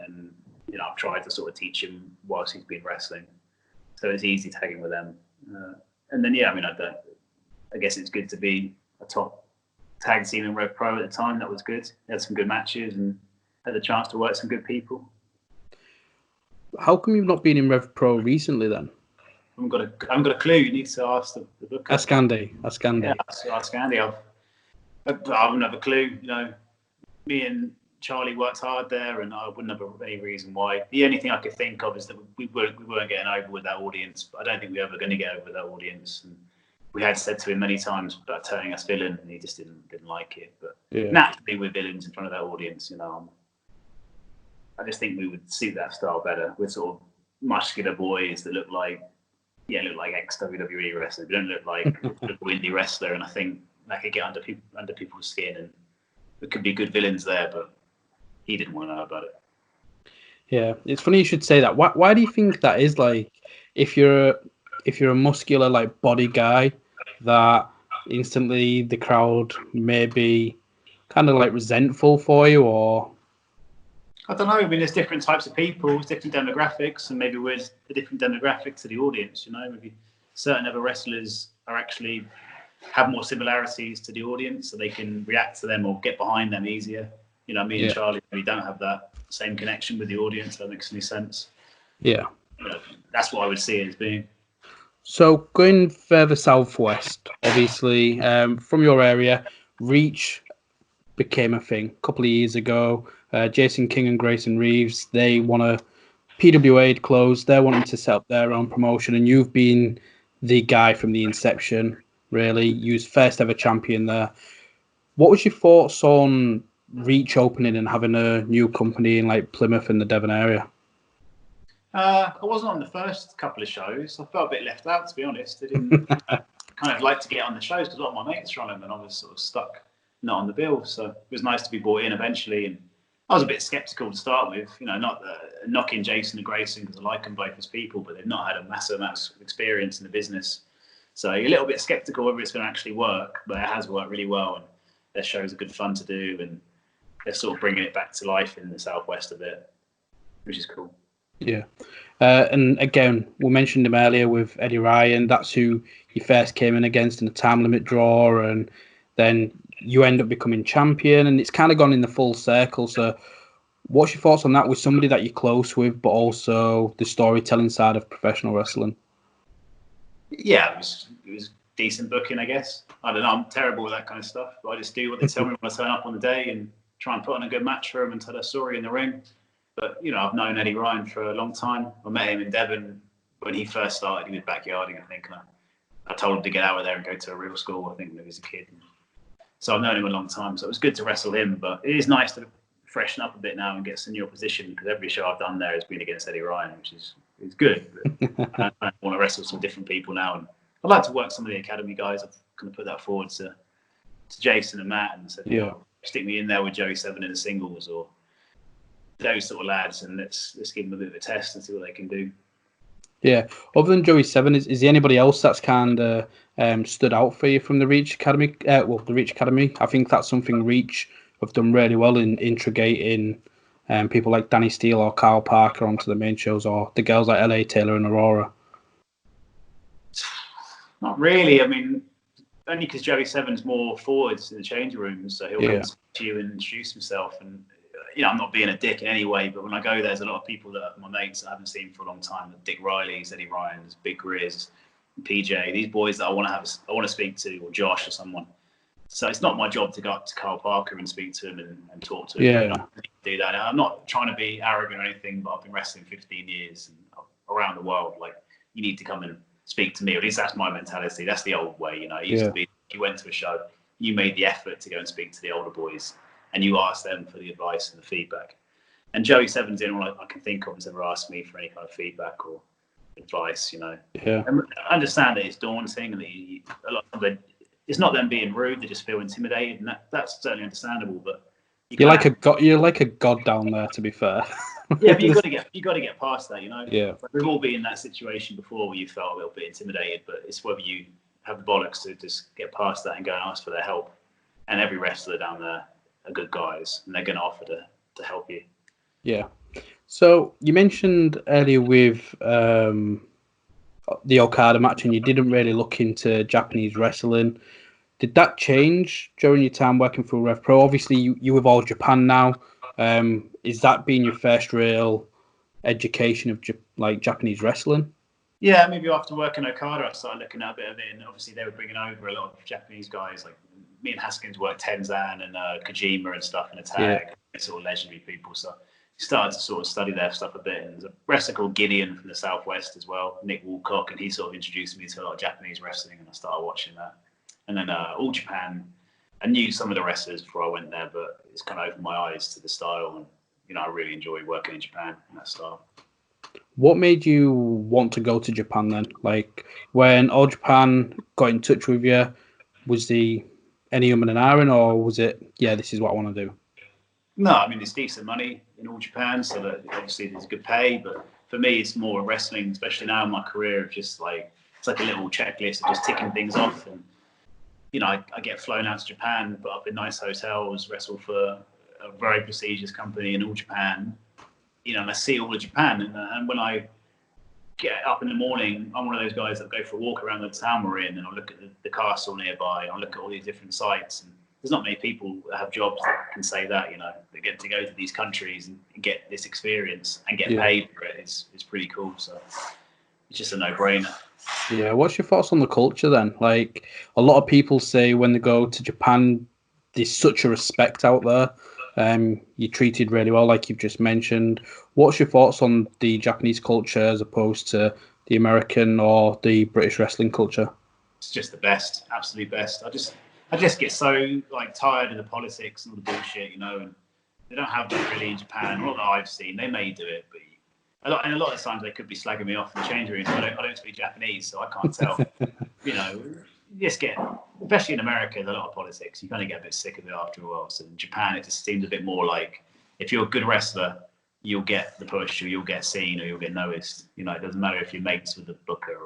I've tried to sort of teach him whilst he's been wrestling. So it's easy tagging with them. And then, I guess it's good to be a top tag team in Rev Pro at the time. That was good. They had some good matches and had the chance to work some good people. How come you've not been in Rev Pro recently then? I haven't got a clue. You need to ask the booker. Ask Andy. Yeah, ask Andy. I wouldn't have a clue. Me and Charlie worked hard there, and I wouldn't have any reason why. The only thing I could think of is that we weren't getting over with that audience. But I don't think we were ever going to get over with that audience. And we had said to him many times about turning us villain, and he just didn't like it. But naturally, we're villains in front of that audience. I just think we would suit that style better. We're sort of muscular boys that look like ex-WWE wrestlers. We don't look like a indie wrestler, and I think that could get under people's skin, and there could be good villains there, but he didn't want to know about it. Yeah, it's funny you should say that. Why do you think that is? Like, if you're a muscular like body guy, that instantly the crowd may be kind of like resentful for you, or I don't know. I mean, there's different types of people, there's different demographics, and maybe we're a different demographic to the audience. Maybe certain other wrestlers have more similarities to the audience, so they can react to them or get behind them easier. Me and Charlie, we don't have that same connection with the audience. That makes any sense. Yeah, that's what I would see it as being. So going further southwest, obviously, from your area, Reach became a thing a couple of years ago. Jason King and Grayson Reeves, they want to PWA close. They're wanting to set up their own promotion, and you've been the guy from the inception, really. You was first ever champion there. What was your thoughts on Reach opening and having a new company in like Plymouth and the Devon area? I wasn't on the first couple of shows. I felt a bit left out, to be honest. I didn't kind of like to get on the shows because a lot of my mates were on them, and I was sort of stuck not on the bill. So it was nice to be brought in eventually, and I was a bit sceptical to start with, not knocking Jason and Grayson because I like them both as people, but they've not had a massive amount of experience in the business. So you're a little bit sceptical whether it's going to actually work, but it has worked really well, and their shows are good fun to do, and they're sort of bringing it back to life in the southwest a bit, which is cool. Yeah. And again, we mentioned him earlier with Eddie Ryan. That's who you first came in against in a time limit draw, and then you end up becoming champion, and it's kind of gone in the full circle. So what's your thoughts on that with somebody that you're close with, but also the storytelling side of professional wrestling? Yeah, it was decent booking, I guess. I don't know, I'm terrible with that kind of stuff, but I just do what they tell me when I turn up on the day and try and put on a good match for them and tell a story in the ring. But, I've known Eddie Ryan for a long time. I met him in Devon when he first started. He was backyarding, I think. And I told him to get out of there and go to a real school, I think, when he was a kid. So I've known him a long time. So it was good to wrestle him. But it is nice to freshen up a bit now and get some new opposition, because every show I've done there has been against Eddie Ryan, which is good. But I want to wrestle some different people now. And I'd like to work some of the academy guys. I've kind of put that forward to Jason and Matt and said, stick me in there with Joey 7 in the singles, or those sort of lads, and let's give them a bit of a test and see what they can do. Yeah. Other than Joey 7, is there anybody else that's kind of stood out for you from the Reach Academy? The Reach Academy. I think that's something Reach have done really well in integrating people like Danny Steele or Kyle Parker onto the main shows, or the girls like LA Taylor and Aurora? Not really. I mean, only because Joey Seven's more forwards in the changing rooms, so he'll come to you and introduce himself. And I'm not being a dick in any way, but when I go there's a lot of people that are my mates that I haven't seen for a long time. Dick Riley's, Eddie Ryan's, Big Grizz, PJ. These boys that I want to speak to, or Josh or someone. So it's not my job to go up to Kyle Parker and speak to him and talk to him. Yeah. Do that. I'm not trying to be arrogant or anything, but I've been wrestling 15 years and around the world. Like, you need to come and speak to me. At least that's my mentality. That's the old way, It used to be, you went to a show, you made the effort to go and speak to the older boys, and you asked them for the advice and the feedback. And Joey Seven's the only one I can think of has ever asked me for any kind of feedback or advice, Yeah. And I understand that it's daunting, and a lot of it, it's not them being rude; they just feel intimidated, and that's certainly understandable. But you're like a god down there, to be fair. Yeah, but you got to get past that, Yeah. Like, we've all been in that situation before where you felt a little bit intimidated, but it's whether you have the bollocks to just get past that and go and ask for their help. And every wrestler down there are good guys, and they're going to offer to help you. Yeah. So you mentioned earlier with the Okada match, and you didn't really look into Japanese wrestling. Did that change during your time working for Rev Pro? Obviously, you with All Japan now. Is that being your first real education of Japanese wrestling? Yeah, maybe after working Okada, I started looking at a bit of it, and obviously they were bringing over a lot of Japanese guys. Like me and Haskins worked Tenzan and Kojima and stuff in a tag, sort of legendary people. So started to sort of study their stuff a bit. And there's a wrestler called Gideon from the Southwest as well, Nick Woolcock, and he sort of introduced me to a lot of Japanese wrestling, and I started watching that. And then All Japan, I knew some of the wrestlers before I went there, but it's kind of opened my eyes to the style, and I really enjoy working in Japan in that style. What made you want to go to Japan then? Like, when All Japan got in touch with you, was the any and iron, or was it, this is what I want to do? No, I mean, it's decent money in All Japan, so that obviously there's good pay, but for me, it's more wrestling, especially now in my career, of just like, it's like a little checklist of just ticking things off. And, I get flown out to Japan, put up in nice hotels, wrestle for a very prestigious company in All Japan, and I see all of Japan. And when I get up in the morning, I'm one of those guys that go for a walk around the town we're in, and I look at the castle nearby, and I look at all these different sites. And there's not many people that have jobs that can say that, that get to go to these countries and get this experience and get paid for it. It's pretty cool. So it's just a no-brainer. Yeah, what's your thoughts on the culture then? Like, a lot of people say when they go to Japan, there's such a respect out there. You're treated really well, like you've just mentioned. What's your thoughts on the Japanese culture as opposed to the American or the British wrestling culture? It's just the best, absolute best. I just get so tired of the politics and all the bullshit, and they don't have that really in Japan. Not that I've seen. They may do it, but a lot of times they could be slagging me off in the change room. I don't speak Japanese, so I can't tell. You just get, especially in America, there's a lot of politics. You kind of get a bit sick of it after a while. So in Japan, it just seems a bit more like, if you're a good wrestler, you'll get the push, or you'll get seen, or you'll get noticed. It doesn't matter if you're mates with the booker,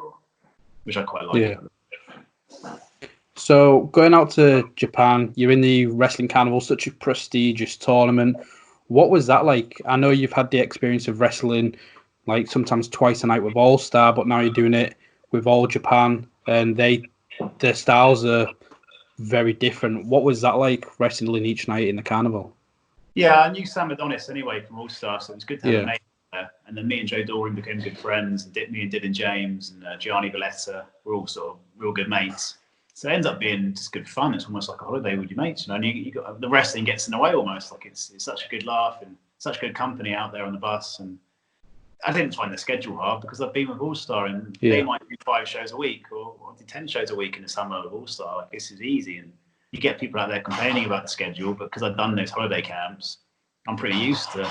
which I quite like. Yeah. So going out to Japan, you're in the Wrestling Carnival, such a prestigious tournament. What was that like? I know you've had the experience of wrestling sometimes twice a night with All Star, but now you're doing it with All Japan, and their styles are very different. What was that like, wrestling each night in the carnival? Yeah, I knew Sam Adonis anyway from All Star, so it was good to have a mate there. And then me and Joe Doring became good friends. Me and Dylan James and Gianni Valletta were all sort of real good mates. So it ends up being just good fun. It's almost like a holiday with your mates, And you got the wrestling gets in the way almost. Like it's such a good laugh and such good company out there on the bus. And I didn't find the schedule hard because I've been with All Star, and they might do 5 shows a week or do 10 shows a week in the summer with All Star. Like, this is easy, and you get people out there complaining about the schedule, but because I've done those holiday camps, I'm pretty used to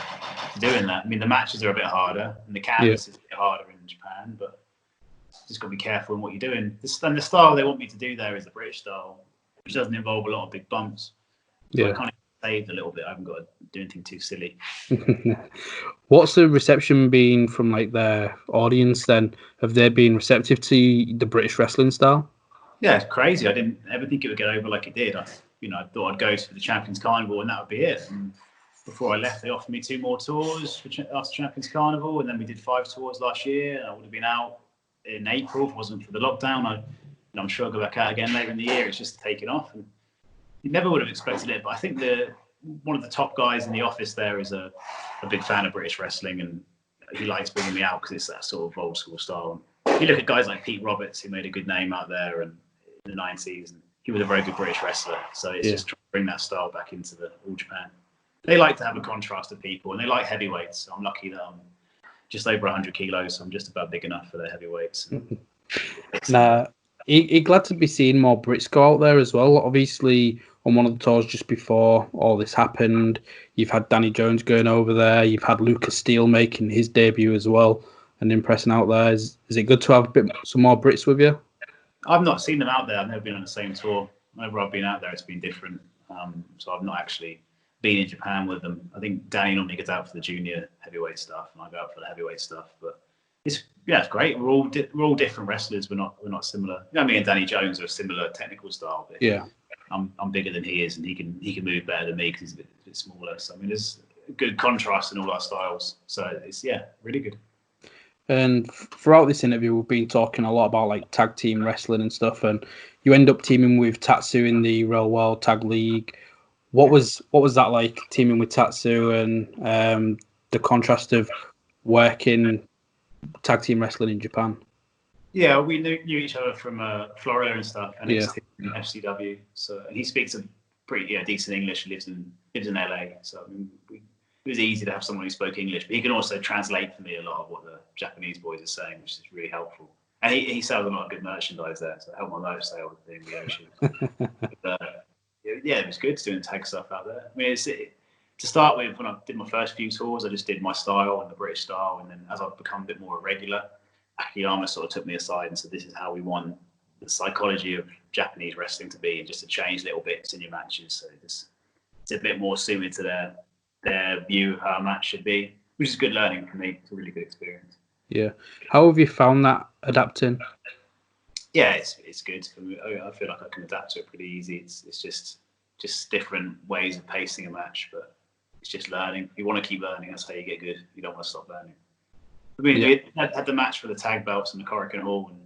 doing that. I mean, the matches are a bit harder, and the canvas is a bit harder in Japan, but just got to be careful in what you're doing. And the style they want me to do there is the British style, which doesn't involve a lot of big bumps. So I kind of saved a little bit. I haven't got to do anything too silly. What's the reception been from their audience then? Have they been receptive to the British wrestling style? Yeah, it's crazy. I didn't ever think it would get over like it did. I thought I'd go to the Champions Carnival and that would be it. And before I left, they offered me 2 more tours after Champions Carnival, and then we did 5 tours last year. And I would have been out in April if it wasn't for the lockdown. I'm sure I'll go back out again later in the year. It's just taken off, and you never would have expected it. But I think one of the top guys in the office there is a big fan of British wrestling, and he likes bringing me out because it's that sort of old school style. You look at guys like Pete Roberts, who made a good name out there and in the 90s, and he was a very good British wrestler. So it's just trying to bring that style back into the All Japan. They like to have a contrast of people, and they like heavyweights. I'm lucky that I'm just over 100 kilos, so I'm just about big enough for their heavyweights. Nah, you're glad to be seeing more Brits go out there as well. Obviously, on one of the tours just before all this happened, you've had Danny Jones going over there. You've had Lucas Steele making his debut as well and impressing out there. Is it good to have some more Brits with you? I've not seen them out there. I've never been on the same tour. Whenever I've been out there, it's been different. So I've not actually been in Japan with them. I think Danny normally gets out for the junior heavyweight stuff, and I go out for the heavyweight stuff. But it's great. We're all different wrestlers. We're not similar. You know, me and Danny Jones are a similar technical style. But yeah, I'm bigger than he is, and he can move better than me because he's a bit smaller. So I mean, there's a good contrast in all our styles. So it's really good. And throughout this interview, we've been talking a lot about like tag team wrestling and stuff. And you end up teaming with Tatsu in the Real World Tag League. What was that like, teaming with Tatsu, and the contrast of working tag team wrestling in Japan? Yeah, we knew each other from Florida and stuff, and FCW. So, and he speaks a pretty decent English. Lives in LA, so I mean, it was easy to have someone who spoke English, but he can also translate for me a lot of what the Japanese boys are saying, which is really helpful. And he sells a lot of good merchandise there, so it helped my merch sale with being the Yoshi. It was good doing tag stuff out there. I mean, to start with, when I did my first few tours, I just did my style and the British style, and then as I've become a bit more regular, Akiyama sort of took me aside and said, "This is how we want the psychology of Japanese wrestling to be, and just to change little bits in your matches, so it's a bit more suited to their view of how a match should be," which is good learning for me. It's a really good experience. Yeah. How have you found that adapting? Yeah, it's good. I feel like I can adapt to it pretty easy. It's just different ways of pacing a match, but it's just learning. You want to keep learning. That's how you get good. You don't want to stop learning. I mean, we had the match for the tag belts in the Korakuen Hall, and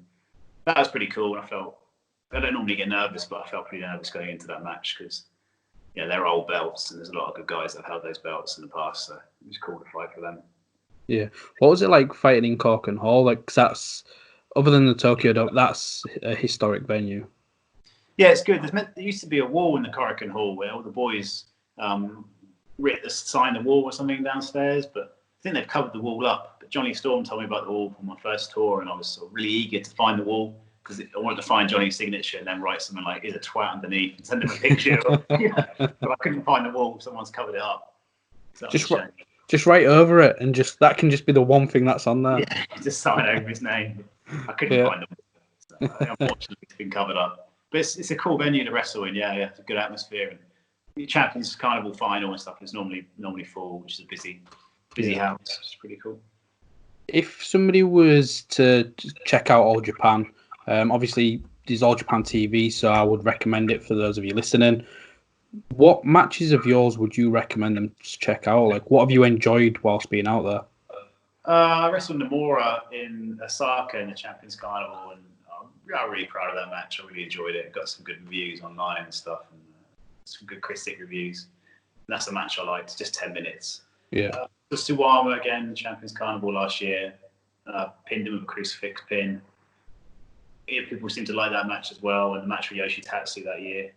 that was pretty cool. And I don't normally get nervous, but I felt pretty nervous going into that match because they're old belts, and there's a lot of good guys that have held those belts in the past, so it was cool to fight for them. Yeah. What was it like fighting in Korakuen Hall? Like, 'cause that's, other than the Tokyo Dome, that's a historic venue. Yeah, it's good. There used to be a wall in the Korakuen Hall where all the boys signed the wall or something downstairs, but I think they've covered the wall up. But Johnny Storm told me about the wall on my first tour, and I was sort of really eager to find the wall because I wanted to find Johnny's signature and then write something like "is a twat" underneath and send him a picture. But I couldn't find the wall. Someone's covered it up. So just write over it, and that can just be the one thing that's on there. Yeah, just sign over his name. I couldn't find the wall. So, unfortunately, it's been covered up. But it's a cool venue to wrestle in. Yeah, it's a good atmosphere. And the Champions Carnival final and stuff is normally full, which is a busy house. It's pretty cool. If somebody was to check out All Japan, obviously there's All Japan TV, so I would recommend it for those of you listening. What matches of yours would you recommend them to check out? Like, what have you enjoyed whilst being out there? I wrestled Nomura in Osaka in the Champions Carnival, and I'm really proud of that match. I really enjoyed it. Got some good reviews online and stuff, and some good critic reviews. And that's a match I liked. Just 10 minutes. Yeah. The Suwama again, Champions Carnival last year. Pinned him with a crucifix pin. People seem to like that match as well, and the match with Yoshi-Tatsu that year.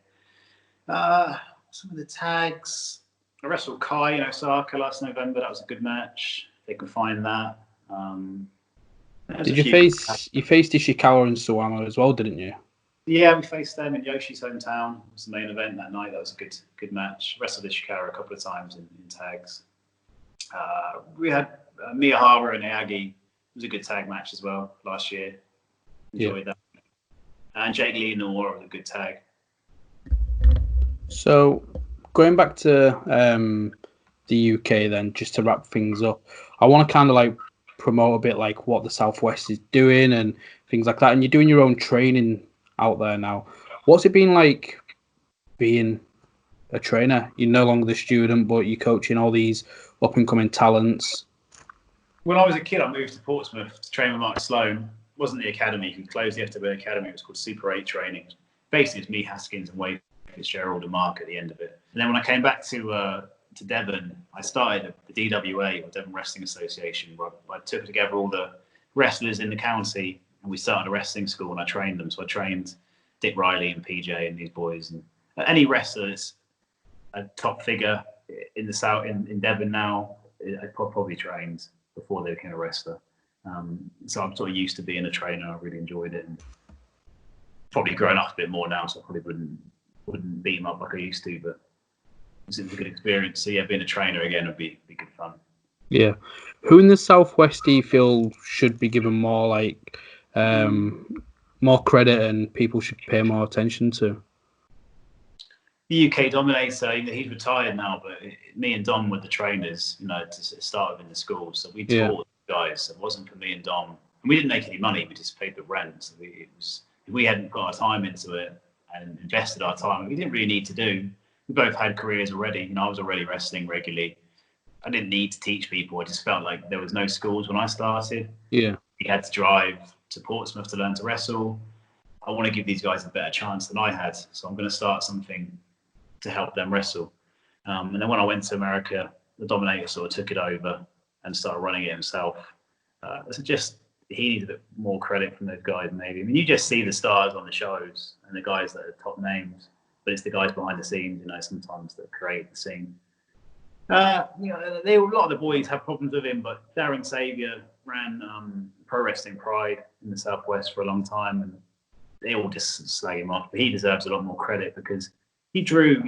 Some of the tags. I wrestled Kai in Osaka last November. That was a good match. They can find that. Did you faced Ishikawa and Suwama as well, didn't you? Yeah, we faced them in Yoshi's hometown. It was the main event that night. That was a good match. Wrestled Ishikawa a couple of times in tags. We had Miyahara and Ayagi. It was a good tag match as well last year. Enjoyed that. And Jake Lee and Nomura was a good tag. So, going back to the UK then, just to wrap things up, I want to kind of like promote a bit like what the Southwest is doing and things like that. And you're doing your own training out there now. What's it been like being a trainer. You're no longer the student, but you're coaching all these up and coming talents. When I was a kid, I moved to Portsmouth to train with Mark Sloan. It wasn't the academy. He closed the FWA academy. It was called Super 8 training. Basically, it's me, Haskins, and Wade Fitzgerald and Mark at the end of it. And then when I came back to Devon, I started the DWA, or Devon Wrestling Association, where I took together all the wrestlers in the county, and we started a wrestling school, and I trained them. So I trained Dick Riley and PJ and these boys, and any wrestler that's a top figure in the South in Devon now, I probably trained before they became a wrestler. So I'm sort of used to being a trainer. I really enjoyed it, and probably grown up a bit more now, so I probably wouldn't beat them up like I used to, but it was a good experience. So yeah, being a trainer again would be good fun. Yeah. Who in the Southwest do you feel should be given more more credit and people should pay more attention to? The UK dominator, he's retired now, but me and Dom were the trainers, to start with in the school. So we taught the guys. It wasn't for me and Dom. And we didn't make any money. We just paid the rent. So if we hadn't put our time into it and invested our time, we didn't really need to do. We both had careers already. I was already wrestling regularly. I didn't need to teach people. I just felt like there was no schools when I started. Yeah. We had to drive to Portsmouth to learn to wrestle. I want to give these guys a better chance than I had. So I'm going to start something to help them wrestle. And then when I went to America, the Dominator sort of took it over and started running it himself. So just he needs a bit more credit from those guys, maybe. I mean, you just see the stars on the shows and the guys that are top names, but it's the guys behind the scenes, sometimes that create the scene. A lot of the boys have problems with him, but Darren Saviour ran Pro Wrestling Pride in the Southwest for a long time, and they all just slag him off. But he deserves a lot more credit because he drew,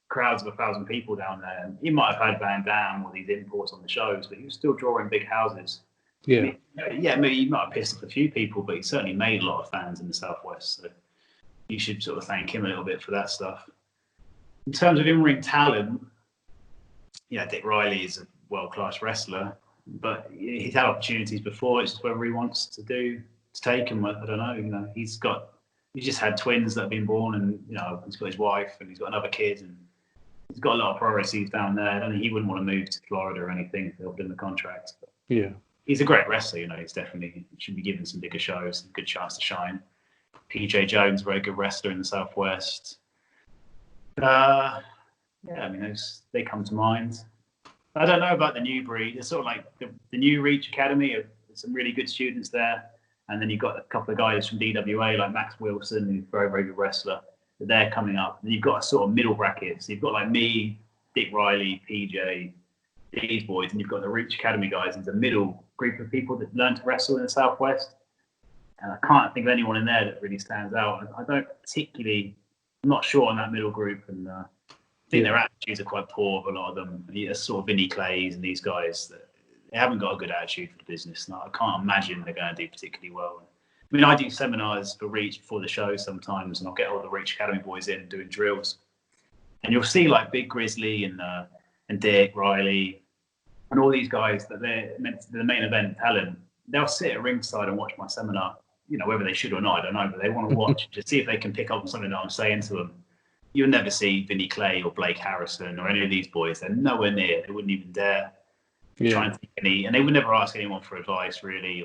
crowds of 1,000 people down there. And he might have had Van Damme or these imports on the shows, but he was still drawing big houses. Yeah. Maybe he might have pissed off a few people, but he certainly made a lot of fans in the Southwest. So you should sort of thank him a little bit for that stuff. In terms of in-ring talent, Dick Riley is a world-class wrestler, but he's had opportunities before. It's just whether he wants to take them. I don't know. He's just had twins that have been born, and he's got his wife, and he's got another kid, and he's got a lot of priorities down there. I don't think he wouldn't want to move to Florida or anything if they offered him the contract. But yeah, he's a great wrestler. He's definitely should be given some bigger shows, a good chance to shine. PJ Jones, very good wrestler in the Southwest. They come to mind. I don't know about the new breed. It's sort of like the New Reach Academy. There's some really good students there. And then you've got a couple of guys from DWA, like Max Wilson, who's a very, very good wrestler. They're coming up. And you've got a sort of middle bracket. So you've got like me, Dick Riley, PJ, these boys. And you've got the Reach Academy guys. There's a middle group of people that learn to wrestle in the Southwest. And I can't think of anyone in there that really stands out. I'm not sure on that middle group. And I think their attitudes are quite poor, a lot of them. And it's sort of Vinnie Clays and these guys that they haven't got a good attitude for the business. And I can't imagine they're going to do particularly well. I mean, I do seminars for Reach before the show sometimes, and I'll get all the Reach Academy boys in doing drills. And you'll see like Big Grizzly and Dick Riley and all these guys that they're meant to be the main event talent. They'll sit at ringside and watch my seminar. Whether they should or not, I don't know, but they want to watch to see if they can pick up on something that I'm saying to them. You'll never see Vinnie Clay or Blake Harrison or any of these boys. They're nowhere near. They wouldn't even dare try and think any, and they would never ask anyone for advice, really.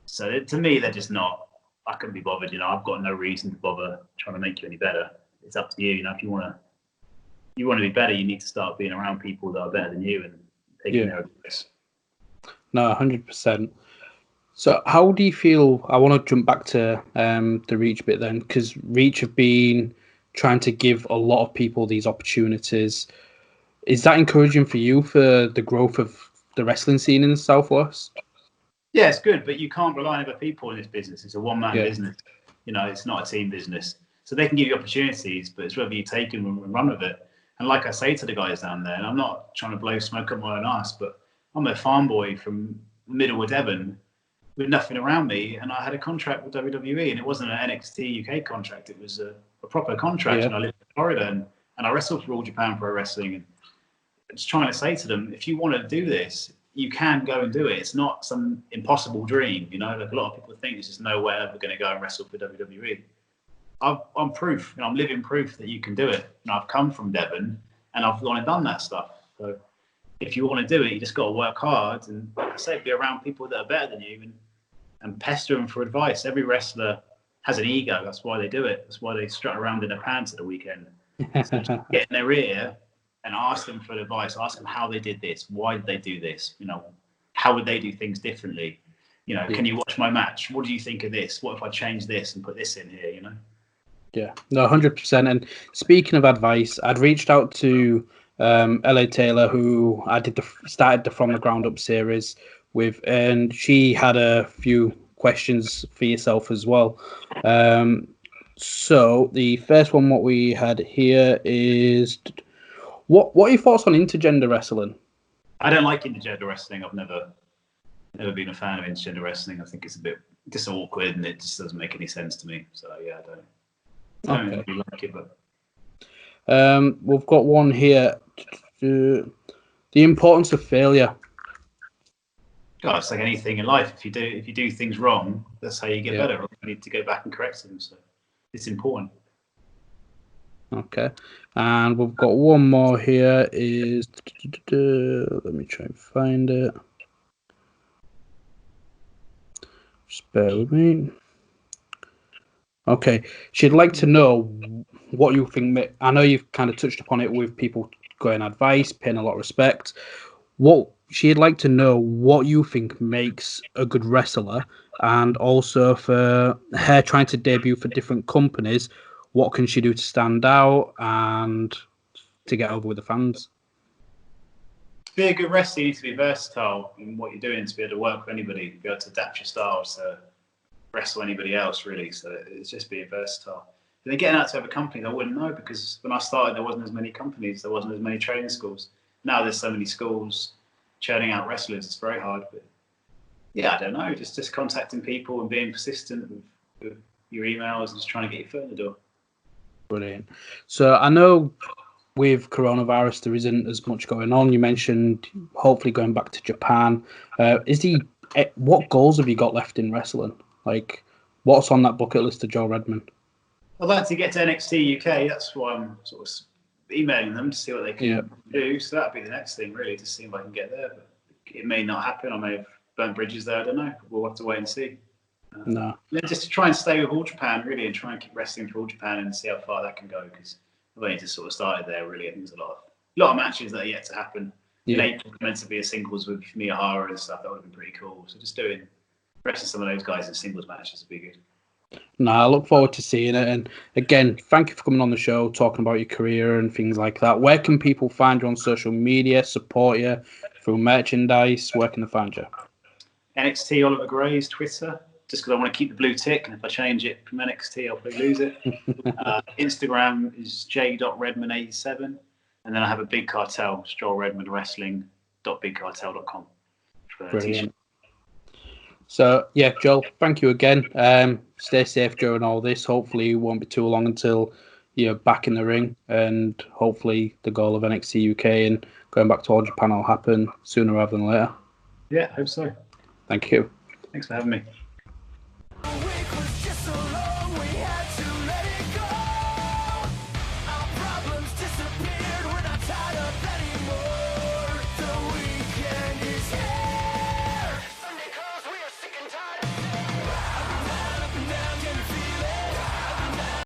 So to me, they're just not. I couldn't be bothered. I've got no reason to bother trying to make you any better. It's up to you. If you want to be better, you need to start being around people that are better than you and taking their advice. No, 100%. So how do you feel? I want to jump back to the Reach bit then, because Reach have been trying to give a lot of people these opportunities. Is that encouraging for you for the growth of the wrestling scene in the Southwest? Yeah, it's good, but you can't rely on other people in this business. It's a one-man business. It's not a team business. So they can give you opportunities, but it's whether you take them and run with it. And like I say to the guys down there, and I'm not trying to blow smoke up my own ass, but I'm a farm boy from the middle of Devon with nothing around me, and I had a contract with WWE, and it wasn't an NXT UK contract. It was a proper contract, and I lived in Florida, and I wrestled for All Japan Pro Wrestling. And just trying to say to them, if you want to do this, you can go and do it. It's not some impossible dream, like a lot of people think there's just no way I'm ever going to go and wrestle for WWE. I'm proof, I'm living proof that you can do it. And I've come from Devon, and I've gone and done that stuff. So if you want to do it, you just got to work hard and, like I say, be around people that are better than you and pester them for advice. Every wrestler has an ego. That's why they do it. That's why they strut around in their pants at the weekend. So just get in their ear and ask them for advice. Ask them how they did this. Why did they do this? How would they do things differently? Can you watch my match? What do you think of this? What if I change this and put this in here? Yeah, no, 100%. And speaking of advice, I'd reached out to LA Taylor, who I started the From the Ground Up series with, and she had a few questions for yourself as well. So the first one, what we had here is, what are your thoughts on intergender wrestling? I don't like intergender wrestling. I've never been a fan of intergender wrestling. I think it's a bit just awkward and it just doesn't make any sense to me. So yeah, I don't really like it. But we've got one here. The importance of failure. God, it's like anything in life. If you do things wrong, that's how you get better. You need to go back and correct them. So it's important. Okay, and we've got one more here. Is let me try and find it. Just bear with me. Okay, she'd like to know what you think. I know you've kind of touched upon it with people going advice, paying a lot of respect. What she'd like to know what you think makes a good wrestler, and also for her trying to debut for different companies, what can she do to stand out and to get over with the fans? To be a good wrestler, you need to be versatile in what you're doing, to be able to work with anybody, be able to adapt your styles to wrestle anybody else, really. So it's just being versatile. If they're getting out to other companies, I wouldn't know, because when I started, there wasn't as many companies, there wasn't as many training schools. Now there's so many schools churning out wrestlers. It's very hard. But yeah, I don't know. Just contacting people and being persistent with your emails and just trying to get your foot in the door. Brilliant. So I know with coronavirus, there isn't as much going on. You mentioned hopefully going back to Japan. What goals have you got left in wrestling? Like, what's on that bucket list of Joe Redman? I'd like to get to NXT UK. That's why I'm sort of emailing them to see what they can do. So that'd be the next thing, really, to see if I can get there. But it may not happen. I may have burnt bridges there. I don't know. We'll have to wait and see. Just to try and stay with All Japan, really, and try and keep wrestling for All Japan and see how far that can go, because I've only just sort of started there, really. I think there's a lot of matches that are yet to happen. In April, meant to be a singles with Miyahara and stuff. That would have been pretty cool. So just wrestling some of those guys in singles matches would be good. No, I look forward to seeing it. And again, thank you for coming on the show, talking about your career and things like that. Where can people find you on social media, support you through merchandise? Where can they find you? NXT Oliver Gray's Twitter, just because I want to keep the blue tick. And if I change it from NXT, I'll probably lose it. Instagram is j.redman87. And then I have a Big Cartel, joelredmanwrestling.bigcartel.com. Brilliant. So, yeah, Joel, thank you again. Stay safe during all this. Hopefully it won't be too long until you're back in the ring, and hopefully the goal of NXT UK and going back to All Japan will happen sooner rather than later. Yeah, I hope so. Thank you. Thanks for having me.